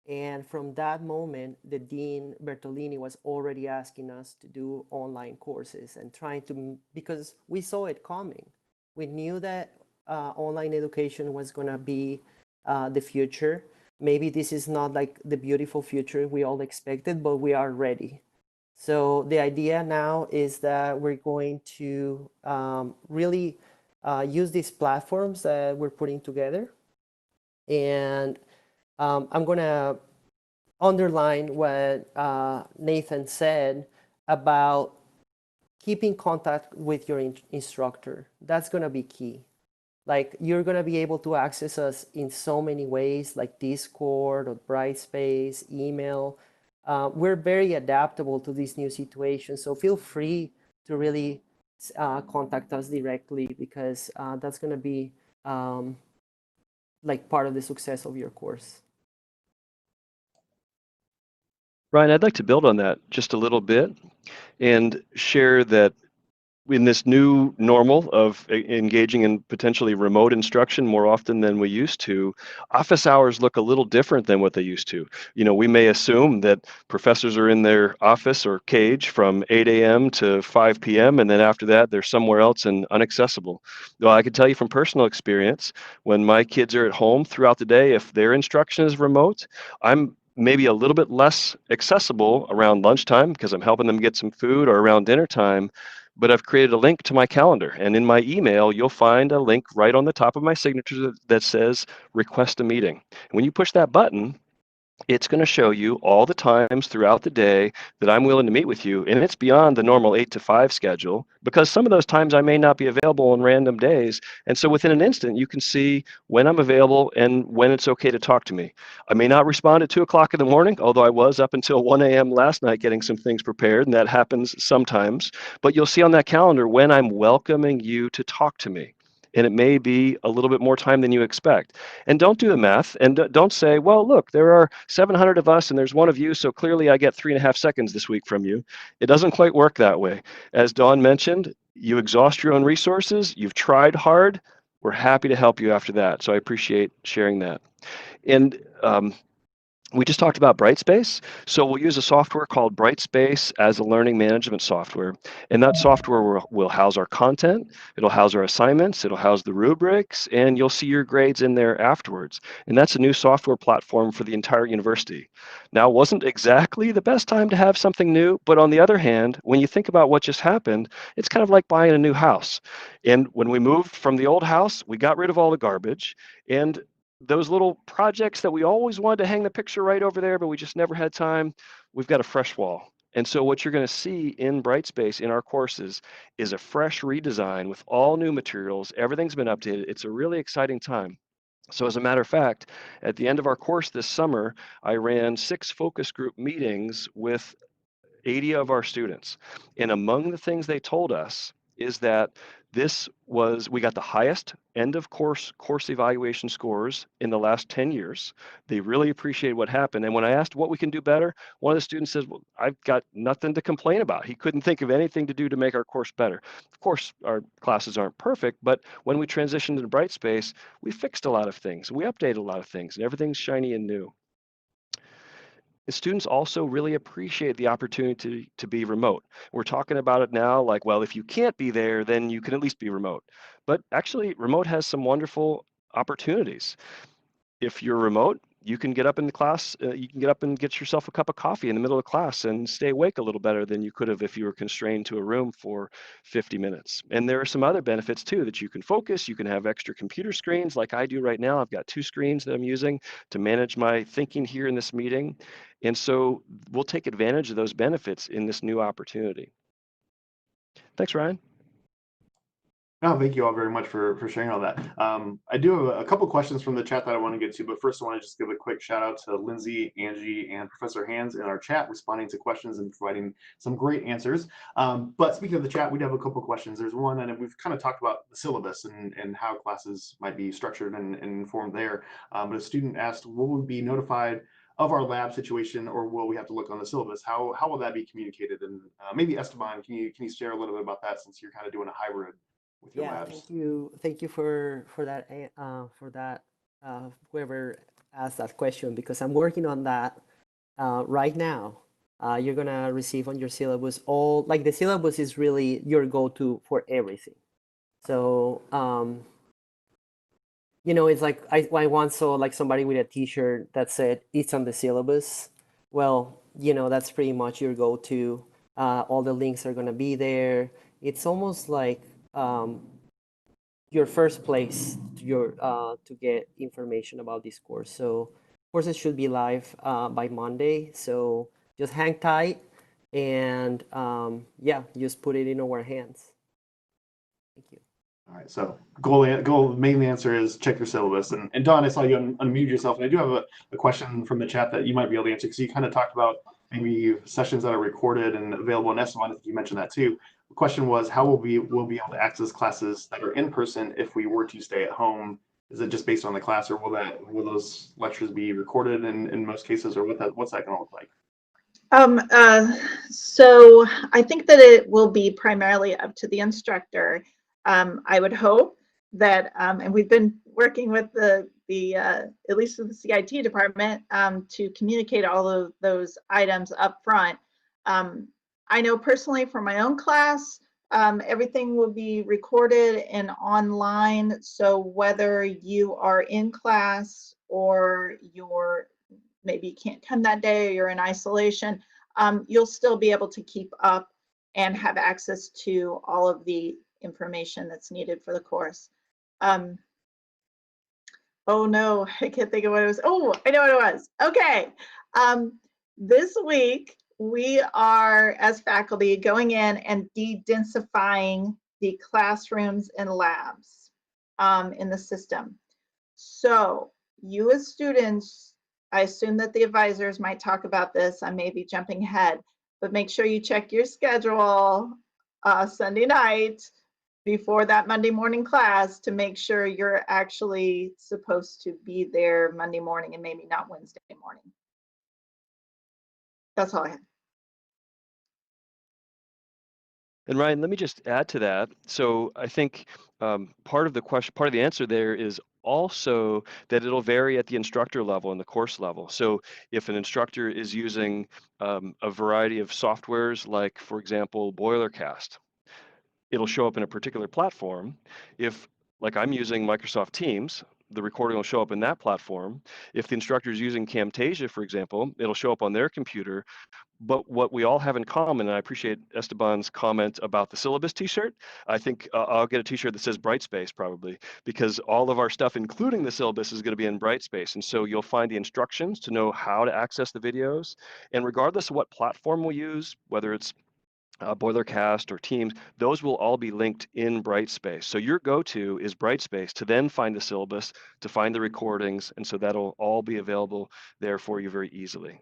And from that moment, the Dean Bertolini was already asking us to do online courses and trying to, because we saw it coming. We knew that online education was going to be the future. Maybe this is not like the beautiful future we all expected, but we are ready. So the idea now is that we're going to really use these platforms that we're putting together. And I'm going to underline what Nathan said about keeping contact with your instructor. That's going to be key. Like, you're going to be able to access us in so many ways, like Discord or Brightspace, email. We're very adaptable to these new situations, so feel free to really contact us directly, because that's going to be like part of the success of your course. Ryan, I'd like to build on that just a little bit and share that in this new normal of engaging in potentially remote instruction more often than we used to, office hours look a little different than what they used to. You know, we may assume that professors are in their office or cage from 8 a.m. to 5 p.m. and then after that they're somewhere else and inaccessible. Well, I can tell you from personal experience, when my kids are at home throughout the day, if their instruction is remote, I'm maybe a little bit less accessible around lunchtime because I'm helping them get some food, or around dinner time. But I've created a link to my calendar, and in my email, you'll find a link right on the top of my signature that says request a meeting. When you push that button, it's going to show you all the times throughout the day that I'm willing to meet with you. And it's beyond the normal 8 to 5 schedule, because some of those times I may not be available on random days. And so within an instant, you can see when I'm available and when it's okay to talk to me. I may not respond at 2 o'clock in the morning, although I was up until 1 a.m. last night getting some things prepared, and that happens sometimes. But you'll see on that calendar when I'm welcoming you to talk to me. And it may be a little bit more time than you expect. And don't do the math, and don't say, well, look, there are 700 of us and there's one of you, so clearly I get 3.5 seconds this week from you. It doesn't quite work that way. As Dawn mentioned, you exhaust your own resources, you've tried hard, we're happy to help you after that. So I appreciate sharing that. And we just talked about Brightspace. So we'll use a software called Brightspace as a learning management software. And that software will house our content, it'll house our assignments, it'll house the rubrics, and you'll see your grades in there afterwards. And that's a new software platform for the entire university. Now, it wasn't exactly the best time to have something new, but on the other hand, when you think about what just happened, it's kind of like buying a new house. And when we moved from the old house, we got rid of all the garbage, and those little projects that we always wanted to hang the picture right over there, but we just never had time, we've got a fresh wall. And so what you're going to see in Brightspace in our courses is a fresh redesign with all new materials. Everything's been updated. It's a really exciting time. So as a matter of fact, at the end of our course this summer, I ran 6 focus group meetings with 80 of our students. And among the things they told us is that we got the highest end of course evaluation scores in the last 10 years. They really appreciated what happened. And when I asked what we can do better, one of the students says, well, I've got nothing to complain about. He couldn't think of anything to do to make our course better. Of course, our classes aren't perfect, but when we transitioned into Brightspace, we fixed a lot of things. We updated a lot of things, and everything's shiny and new. The students also really appreciate the opportunity to be remote. We're talking about it now like, well, if you can't be there, then you can at least be remote. But actually, remote has some wonderful opportunities. If you're remote, you can get up in the class, you can get up and get yourself a cup of coffee in the middle of class and stay awake a little better than you could have if you were constrained to a room for 50 minutes. And there are some other benefits too, that you can focus, you can have extra computer screens like I do right now. I've got 2 screens that I'm using to manage my thinking here in this meeting. And so we'll take advantage of those benefits in this new opportunity. Thanks, Ryan. No, thank you all very much for sharing all that. I do have a couple questions from the chat that I want to get to, but first I want to just give a quick shout out to Lindsay, Angie, and Professor Hands in our chat, responding to questions and providing some great answers. But speaking of the chat, we do have a couple questions. There's one, and we've kind of talked about the syllabus and how classes might be structured and informed there. But a student asked, will we be notified of our lab situation, or will we have to look on the syllabus? How will that be communicated? And maybe Esteban, can you share a little bit about that, since you're kind of doing a hybrid with your Yeah, labs? thank you for that whoever asked that question, because I'm working on that right now. You're gonna receive on your syllabus all, like, the syllabus is really your go-to for everything. So you know, it's like I once saw like somebody with a T-shirt that said it's on the syllabus. Well, you know, that's pretty much your go-to. All the links are gonna be there. It's almost like your first place to get information about this course. So courses should be live by Monday. So just hang tight, and yeah, just put it in our hands. Thank you. All right, so main answer is check your syllabus. And Don, I saw you unmute yourself, and I do have a question from the chat that you might be able to answer, because you kind of talked about maybe sessions that are recorded and available in Esteban. I think you mentioned that too. The question was, how will we'll be able to access classes that are in person if we were to stay at home? Is it just based on the class, or will those lectures be recorded in most cases, or what's that going to look like? So I think that it will be primarily up to the instructor. I would hope that, and we've been working with the at least with the CIT department to communicate all of those items up front. I know personally for my own class, everything will be recorded and online. So whether you are in class or maybe you can't come that day or you're in isolation, you'll still be able to keep up and have access to all of the information that's needed for the course. Oh no, I can't think of what it was. Oh, I know what it was. Okay. This week we are, as faculty, going in and de-densifying the classrooms and labs in the system. So you as students, I assume that the advisors might talk about this. I may be jumping ahead, but make sure you check your schedule Sunday night before that Monday morning class to make sure you're actually supposed to be there Monday morning and maybe not Wednesday morning. That's all I have. And Ryan, let me just add to that. So I think part of the answer there is also that it'll vary at the instructor level and the course level. So if an instructor is using a variety of softwares, like, for example, Boilercast, it'll show up in a particular platform. If, like, I'm using Microsoft Teams, the recording will show up in that platform. If the instructor is using Camtasia, for example, it'll show up on their computer. But what we all have in common, and I appreciate Esteban's comment about the syllabus T-shirt. I think I'll get a T-shirt that says Brightspace probably, because all of our stuff, including the syllabus, is going to be in Brightspace. And so you'll find the instructions to know how to access the videos. And regardless of what platform we use, whether it's Boilercast or Teams, those will all be linked in Brightspace. So your go-to is Brightspace to then find the syllabus, to find the recordings, and so that'll all be available there for you very easily.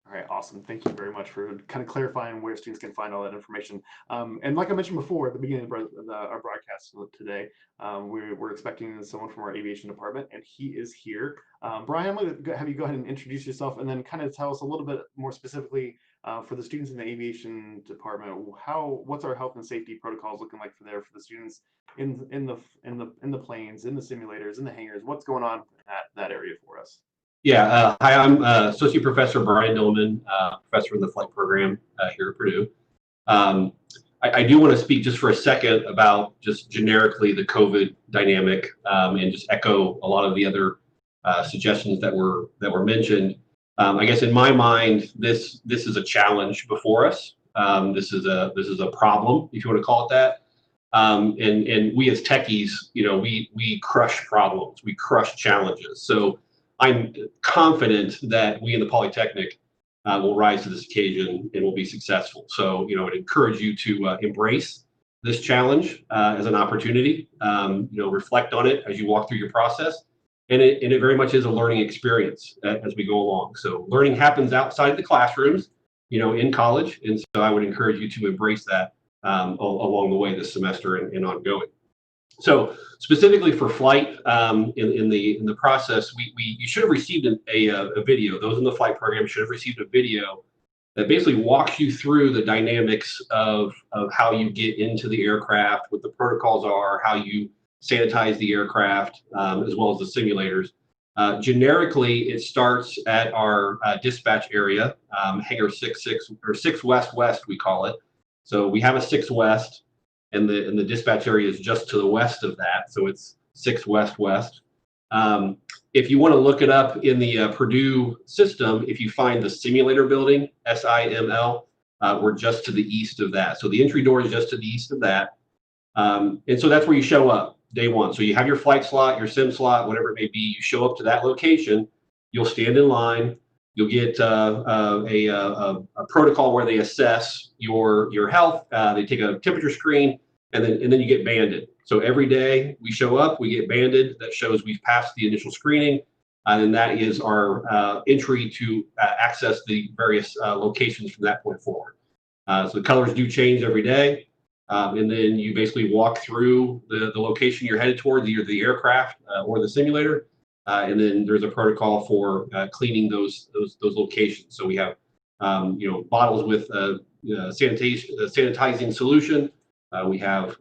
All right, awesome. Thank you very much for kind of clarifying where students can find all that information. And like I mentioned before at the beginning of our broadcast today, we're expecting someone from our aviation department, and he is here. Brian, I'm going to have you go ahead and introduce yourself, and then kind of tell us a little bit more specifically for the students in the aviation department, what's our health and safety protocols looking like for the students in the planes, in the simulators, in the hangars. What's going on in that area for us? Yeah, hi, I'm Associate Professor Brian Dillman, professor in the flight program here at Purdue. I do want to speak just for a second about just generically the COVID dynamic and just echo a lot of the other suggestions that were mentioned. I guess in my mind, this is a challenge before us. This is a problem, if you want to call it that. And we as techies, we crush problems, we crush challenges. So I'm confident that we in the Polytechnic will rise to this occasion and will be successful. So, I'd encourage you to embrace this challenge as an opportunity. Reflect on it as you walk through your process, and it very much is a learning experience as we go along. So, learning happens outside of the classrooms, in college, and so I would encourage you to embrace that along the way this semester and ongoing. So specifically for flight, in the process, you should have received a video. Those in the flight program should have received a video that basically walks you through the dynamics of how you get into the aircraft, what the protocols are, how you sanitize the aircraft, as well as the simulators. Generically, it starts at our dispatch area, hangar 66 or 6 West West, we call it. So we have a 6 West, and the dispatch area is just to the west of that. So it's 6 West West. If you want to look it up in the Purdue system, if you find the simulator building, SIML, we're just to the east of that. So the entry door is just to the east of that. And so that's where you show up day one. So you have your flight slot, your sim slot, whatever it may be. You show up to that location. You'll stand in line. You'll get a protocol where they assess your health. They take a temperature screen, and then you get banded. So every day we show up, we get banded. That shows we've passed the initial screening, and that is our entry to access the various locations from that point forward. So the colors do change every day, and then you basically walk through the location you're headed towards, either the aircraft or the simulator, and then there's a protocol for cleaning those locations. So we have bottles with sanitizing solution. We have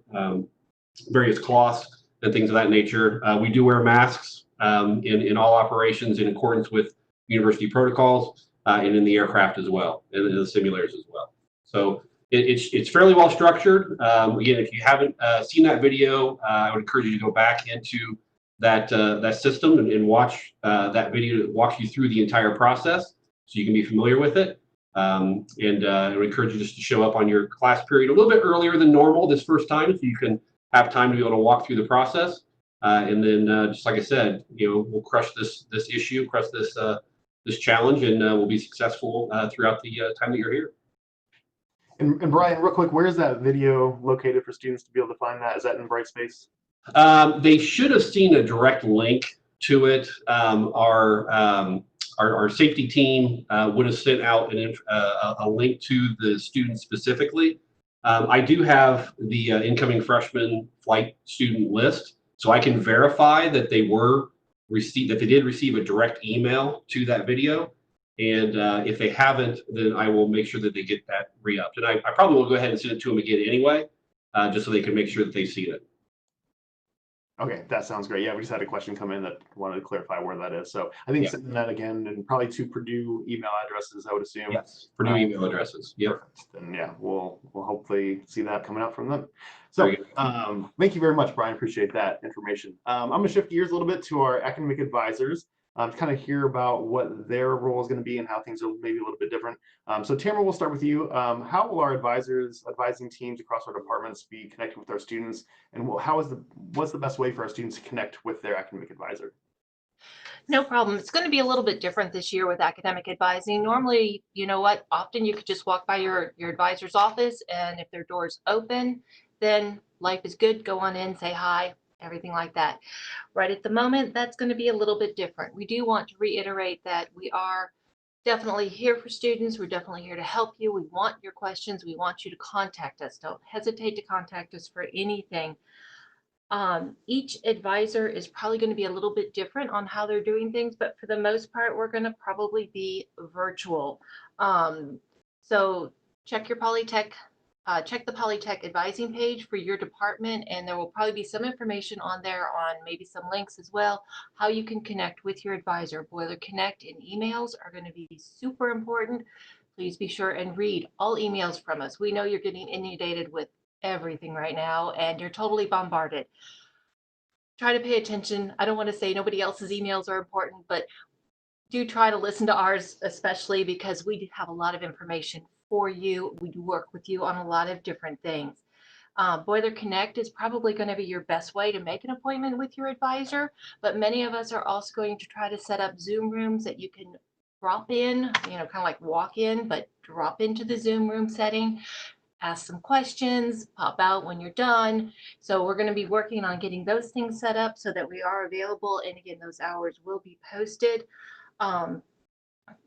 various cloths and things of that nature. We do wear masks in all operations in accordance with university protocols, and in the aircraft as well, and in the simulators as well. So it's fairly well structured. Again, if you haven't seen that video, I would encourage you to go back into that system and watch that video that walks you through the entire process, so you can be familiar with it. And I would encourage you just to show up on your class period a little bit earlier than normal this first time, so you can have time to be able to walk through the process. And then, just like I said, we'll crush this issue, crush this challenge, and we'll be successful throughout the time that you're here. And Brian, real quick, where is that video located for students to be able to find that? Is that in Brightspace? They should have seen a direct link to it. Our safety team would have sent out a link to the students specifically. I do have the incoming freshman flight student list, so I can verify that they did receive a direct email to that video. And if they haven't, then I will make sure that they get that re-upped. And I probably will go ahead and send it to them again anyway, just so they can make sure that they've seen it. Okay, that sounds great. Yeah, we just had a question come in that wanted to clarify where that is. So I think sending that again, and probably to Purdue email addresses, I would assume. Yes, Purdue email addresses. Yep. Then yeah, we'll hopefully see that coming out from them. So thank you very much, Brian. Appreciate that information. I'm going to shift gears a little bit to our academic advisors. To kind of hear about what their role is going to be and how things are maybe a little bit different. So Tamara, we'll start with you. How will our advising teams across our departments be connecting with our students, and what's the best way for our students to connect with their academic advisor? No problem. It's going to be a little bit different this year with academic advising. Normally, often you could just walk by your advisor's office, and if their door's open, then life is good. Go on in, say hi, everything like that. Right at the moment, that's going to be a little bit different. We do want to reiterate that we are definitely here for students. We're definitely here to help you. We want your questions. We want you to contact us. Don't hesitate to contact us for anything. Each advisor is probably going to be a little bit different on how they're doing things, but for the most part, we're going to probably be virtual. So check your Polytech. Check the Polytech advising page for your department, and there will probably be some information on there on maybe some links as well, how you can connect with your advisor. Boiler Connect and emails are going to be super important. Please be sure and read all emails from us. We know you're getting inundated with everything right now, and you're totally bombarded. Try to pay attention. I don't want to say nobody else's emails are important, but do try to listen to ours, especially because we have a lot of information for you. We do work with you on a lot of different things. Boiler Connect is probably going to be your best way to make an appointment with your advisor, but many of us are also going to try to set up Zoom rooms that you can drop in, kind of like walk in, but drop into the Zoom room setting, ask some questions, pop out when you're done. So we're going to be working on getting those things set up so that we are available. And again, those hours will be posted.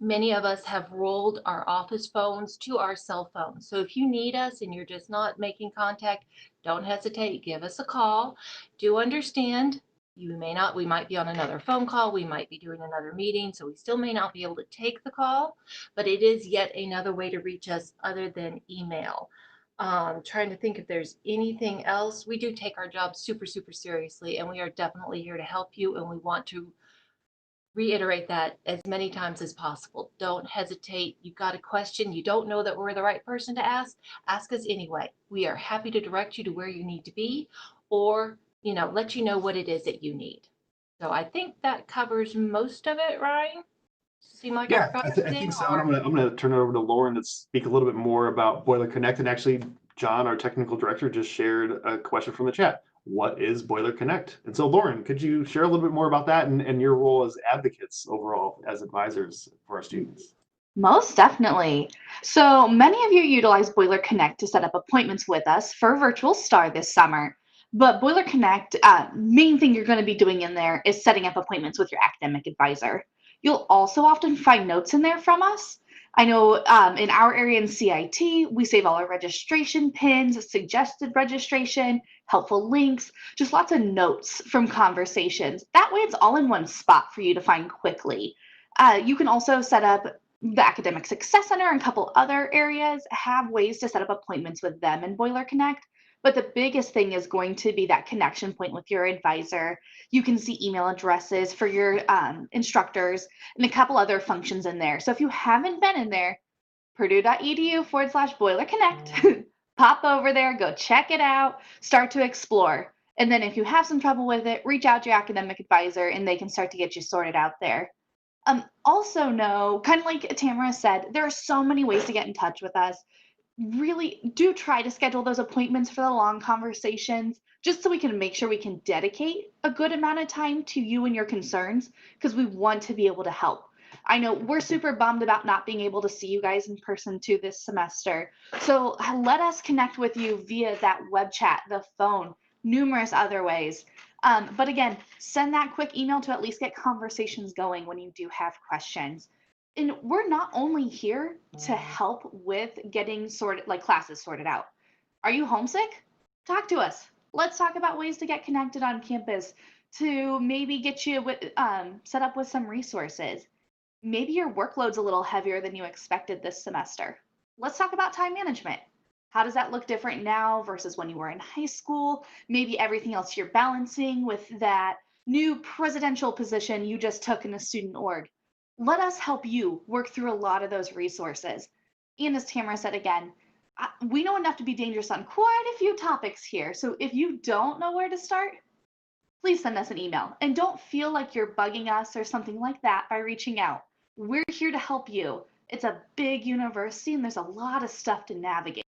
Many of us have rolled our office phones to our cell phones. So if you need us and you're just not making contact, don't hesitate, give us a call. Do understand we might be on another phone call, we might be doing another meeting, so we still may not be able to take the call, but it is yet another way to reach us other than email. Trying to think if there's anything else. We do take our job super, super seriously, and we are definitely here to help you, and we want to reiterate that as many times as possible. Don't hesitate. You've got a question, you don't know that we're the right person to ask us anyway. We are happy to direct you to where you need to be, or let you know what it is that you need. So I think that covers most of it, Ryan. Seem like Yeah, I've got I think everything, so. or- I'm gonna turn it over to Lauren to speak a little bit more about Boiler Connect. And actually, John, our technical director, just shared a question from the chat. What is Boiler Connect? And so, Lauren, could you share a little bit more about that and your role as advocates overall as advisors for our students? Most definitely. So many of you utilize Boiler Connect to set up appointments with us for Virtual Star this summer. But Boiler Connect, main thing you're going to be doing in there is setting up appointments with your academic advisor. You'll also often find notes in there from us. I know in our area in CIT, we save all our registration pins, suggested registration, helpful links, just lots of notes from conversations. That way it's all in one spot for you to find quickly. You can also set up the Academic Success Center and a couple other areas have ways to set up appointments with them in Boiler Connect. But the biggest thing is going to be that connection point with your advisor. You can see email addresses for your instructors and a couple other functions in there. So if you haven't been in there, purdue.edu/Boiler Connect, pop over there, go check it out, start to explore. And then if you have some trouble with it, reach out to your academic advisor and they can start to get you sorted out there. Also know, kind of like Tamara said, there are so many ways to get in touch with us. Really do try to schedule those appointments for the long conversations, just so we can make sure we can dedicate a good amount of time to you and your concerns, because we want to be able to help. I know we're super bummed about not being able to see you guys in person too this semester. So let us connect with you via that web chat, the phone, numerous other ways. But again, send that quick email to at least get conversations going when you do have questions. And we're not only here to help with getting classes sorted out. Are you homesick? Talk to us. Let's talk about ways to get connected on campus, to maybe get you set up with some resources. Maybe your workload's a little heavier than you expected this semester. Let's talk about time management. How does that look different now versus when you were in high school? Maybe everything else you're balancing with that new presidential position you just took in a student org. Let us help you work through a lot of those resources. And as Tamara said again, we know enough to be dangerous on quite a few topics here. So if you don't know where to start, please send us an email. And don't feel like you're bugging us or something like that by reaching out. We're here to help you. It's a big university and there's a lot of stuff to navigate.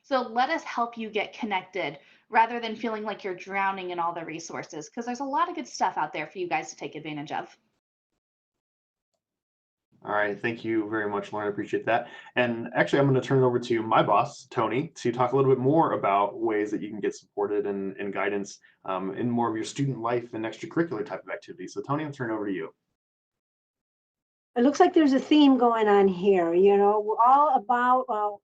So let us help you get connected rather than feeling like you're drowning in all the resources, because there's a lot of good stuff out there for you guys to take advantage of. All right, thank you very much, Lauren. I appreciate that. And actually, I'm going to turn it over to my boss, Tony, to talk a little bit more about ways that you can get supported and guidance in more of your student life and extracurricular type of activities. So, Tony, I'll turn it over to you. It looks like there's a theme going on here. We're all about,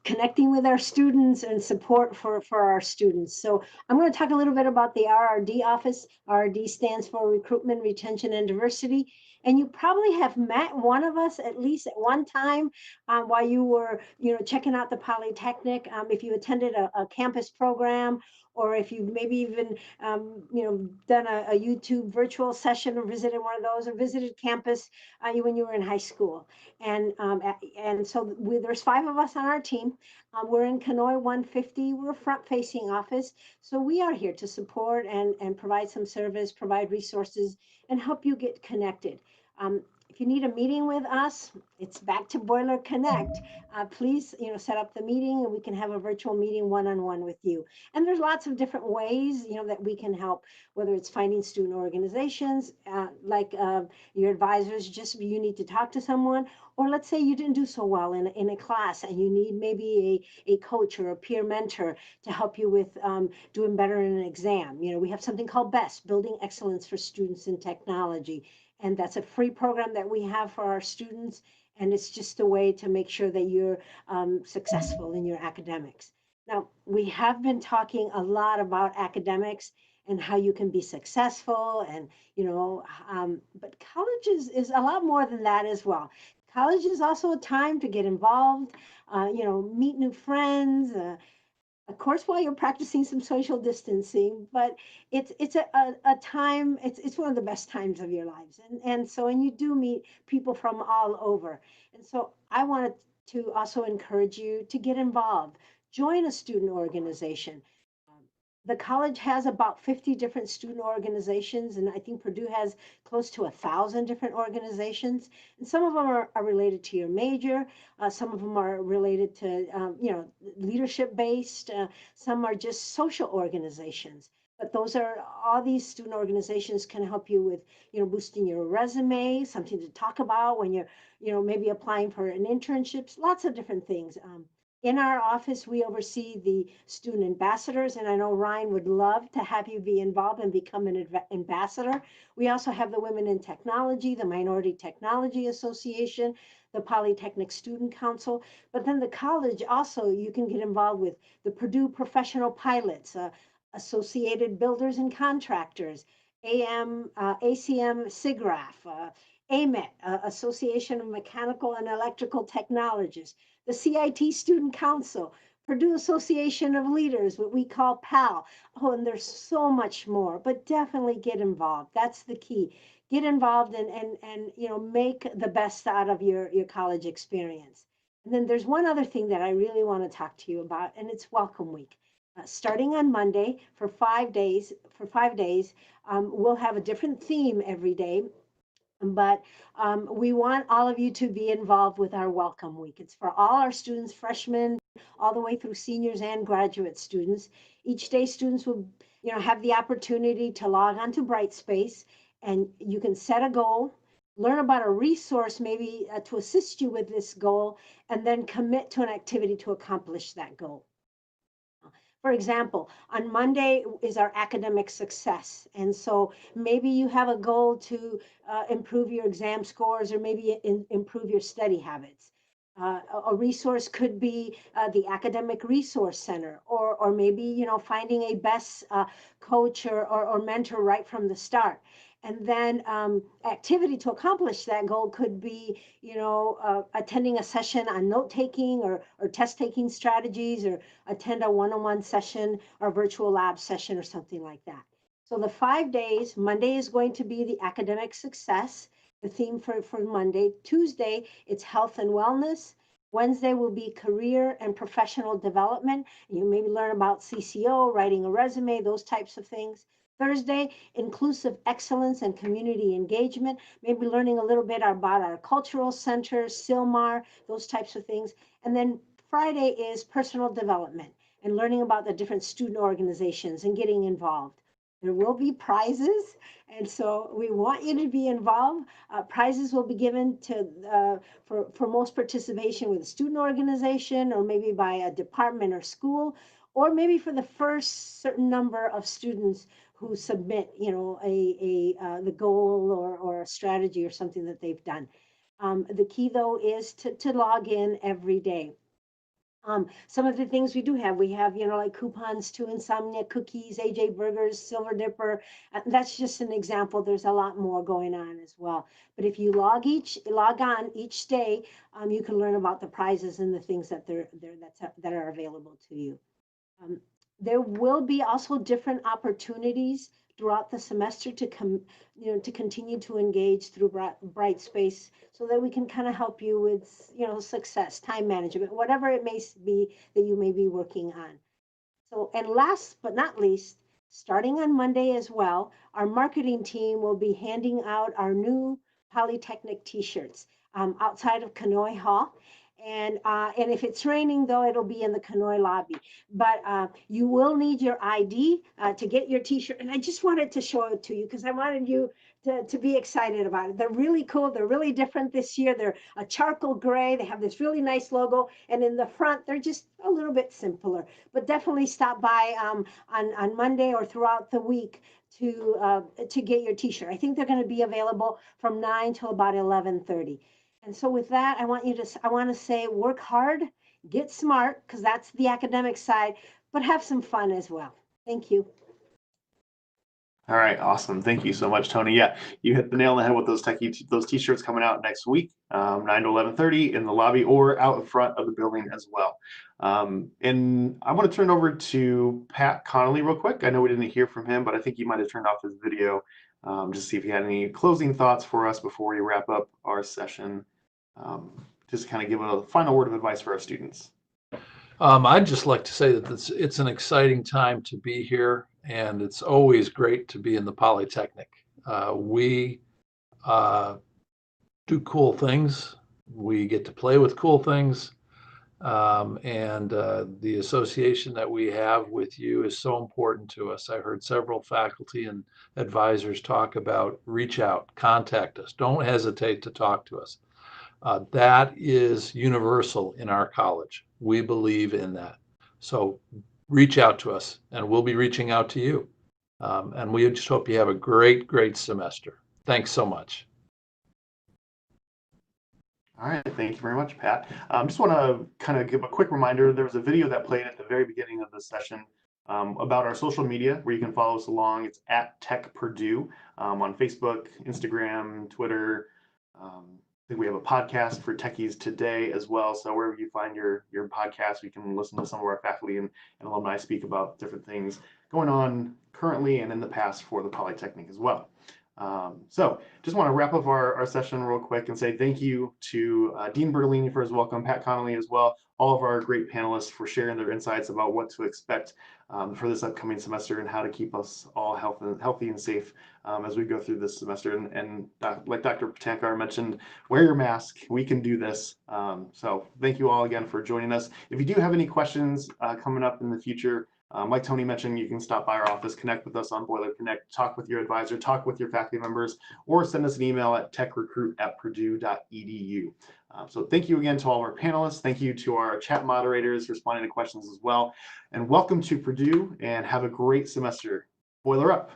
connecting with our students and support for our students. So I'm going to talk a little bit about the RRD office. RRD stands for Recruitment, Retention, and Diversity. And you probably have met one of us at least at one time while you were, checking out the Polytechnic. If you attended a campus program, or if you've maybe even, done a YouTube virtual session or visited one of those, or visited campus when you were in high school. And so there's 5 of us on our team. We're in Kenoi 150. We're a front-facing office. So we are here to support and provide some service, provide resources, and help you get connected. If you need a meeting with us, it's back to Boiler Connect. Please, set up the meeting and we can have a virtual meeting one-on-one with you. And there's lots of different ways, that we can help, whether it's finding student organizations, like your advisors, just you need to talk to someone, or let's say you didn't do so well in a class and you need maybe a coach or a peer mentor to help you with doing better in an exam. We have something called BEST, Building Excellence for Students in Technology. And that's a free program that we have for our students. And it's just a way to make sure that you're successful in your academics. Now, we have been talking a lot about academics and how you can be successful, and but college is a lot more than that as well. College is also a time to get involved, meet new friends, of course, while you're practicing some social distancing, but it's a time, it's one of the best times of your lives. And you do meet people from all over. And so I wanted to also encourage you to get involved. Join a student organization. The college has about 50 different student organizations, and I think Purdue has close to 1,000 different organizations. And some of them are related to your major. Some of them are related to, leadership based. Some are just social organizations. But all these student organizations can help you with, boosting your resume, something to talk about when you're, maybe applying for an internship, lots of different things. In our office, we oversee the student ambassadors, and I know Ryan would love to have you be involved and become an ambassador. We also have the Women in Technology, the Minority Technology Association, the Polytechnic Student Council, but then the college also, you can get involved with the Purdue Professional Pilots, Associated Builders and Contractors, ACM SIGGRAPH, AMET, Association of Mechanical and Electrical Technologists, the CIT Student Council, Purdue Association of Leaders, what we call PAL. Oh, and there's so much more, but definitely get involved. That's the key. Get involved and make the best out of your college experience. And then there's one other thing that I really want to talk to you about, and it's Welcome Week. Starting on Monday for 5 days, we'll have a different theme every day. But we want all of you to be involved with our Welcome Week. It's for all our students, freshmen, all the way through seniors and graduate students. Each day, students will, have the opportunity to log on to Brightspace, and you can set a goal, learn about a resource maybe to assist you with this goal, and then commit to an activity to accomplish that goal. For example, on Monday is our academic success. And so maybe you have a goal to improve your exam scores, or maybe improve your study habits. A resource could be the Academic Resource Center, or maybe, finding a best coach or mentor right from the start. And then activity to accomplish that goal could be, attending a session on note-taking or test-taking strategies, or attend a one-on-one session or virtual lab session or something like that. So the 5 days, Monday is going to be the academic success, the theme for Monday. Tuesday, it's health and wellness. Wednesday will be career and professional development. You maybe learn about CCO, writing a resume, those types of things. Thursday, inclusive excellence and community engagement, maybe learning a little bit about our cultural centers, SILMAR, those types of things. And then Friday is personal development and learning about the different student organizations and getting involved. There will be prizes, and so we want you to be involved. Prizes will be given for most participation with a student organization, or maybe by a department or school, or maybe for the first certain number of students who submit, the goal or a strategy or something that they've done. The key, though, is to log in every day. Some of the things we have, like coupons to Insomnia Cookies, AJ Burgers, Silver Dipper. That's just an example. There's a lot more going on as well. But if you log on each day, you can learn about the prizes and the things that are available to you. There will be also different opportunities throughout the semester to continue to engage through Brightspace, so that we can kind of help you with, success, time management, whatever it may be that you may be working on. So, and last but not least, starting on Monday as well, our marketing team will be handing out our new Polytechnic t-shirts outside of Kanoy Hall. And if it's raining, though, it'll be in the Kanoy lobby. But you will need your ID to get your t-shirt. And I just wanted to show it to you because I wanted you to be excited about it. They're really cool. They're really different this year. They're a charcoal gray. They have this really nice logo. And in the front, they're just a little bit simpler. But definitely stop by on Monday or throughout the week to get your t-shirt. I think they're going to be available from 9 till about 11:30. And so with that, I want to say work hard, get smart, because that's the academic side, but have some fun as well. Thank you. All right, awesome. Thank you so much, Tony. Yeah, you hit the nail on the head with those t-shirts coming out next week, 9 to 11:30 in the lobby or out in front of the building as well. And I want to turn over to Pat Connolly real quick. I know we didn't hear from him, but I think he might have turned off his video. Just see if he had any closing thoughts for us before we wrap up our session. Just kind of give a final word of advice for our students. I'd just like to say that it's an exciting time to be here, and it's always great to be in the Polytechnic. We do cool things. We get to play with cool things. And the association that we have with you is so important to us. I heard several faculty and advisors talk about reach out, contact us. Don't hesitate to talk to us. That is universal in our college. We believe in that. So reach out to us, and we'll be reaching out to you. And we just hope you have a great, great semester. Thanks so much. All right, thank you very much, Pat. Just want to kind of give a quick reminder. There was a video that played at the very beginning of the session about our social media where you can follow us along. It's at Tech Purdue on Facebook, Instagram, Twitter. I think we have a podcast for techies today as well. So wherever you find your podcast, we can listen to some of our faculty and alumni speak about different things going on currently and in the past for the Polytechnic as well. So just want to wrap up our session real quick and say thank you to Dean Bertoline for his welcome, Pat Connolly as well, all of our great panelists for sharing their insights about what to expect for this upcoming semester and how to keep us all healthy and safe as we go through this semester. And like Dr. Patankar mentioned, wear your mask. We can do this. So thank you all again for joining us. If you do have any questions coming up in the future, like Tony mentioned, you can stop by our office, connect with us on Boiler Connect, talk with your advisor, talk with your faculty members, or send us an email at techrecruit@purdue.edu. So thank you again to all of our panelists. Thank you to our chat moderators responding to questions as well. And welcome to Purdue, and have a great semester. Boiler up.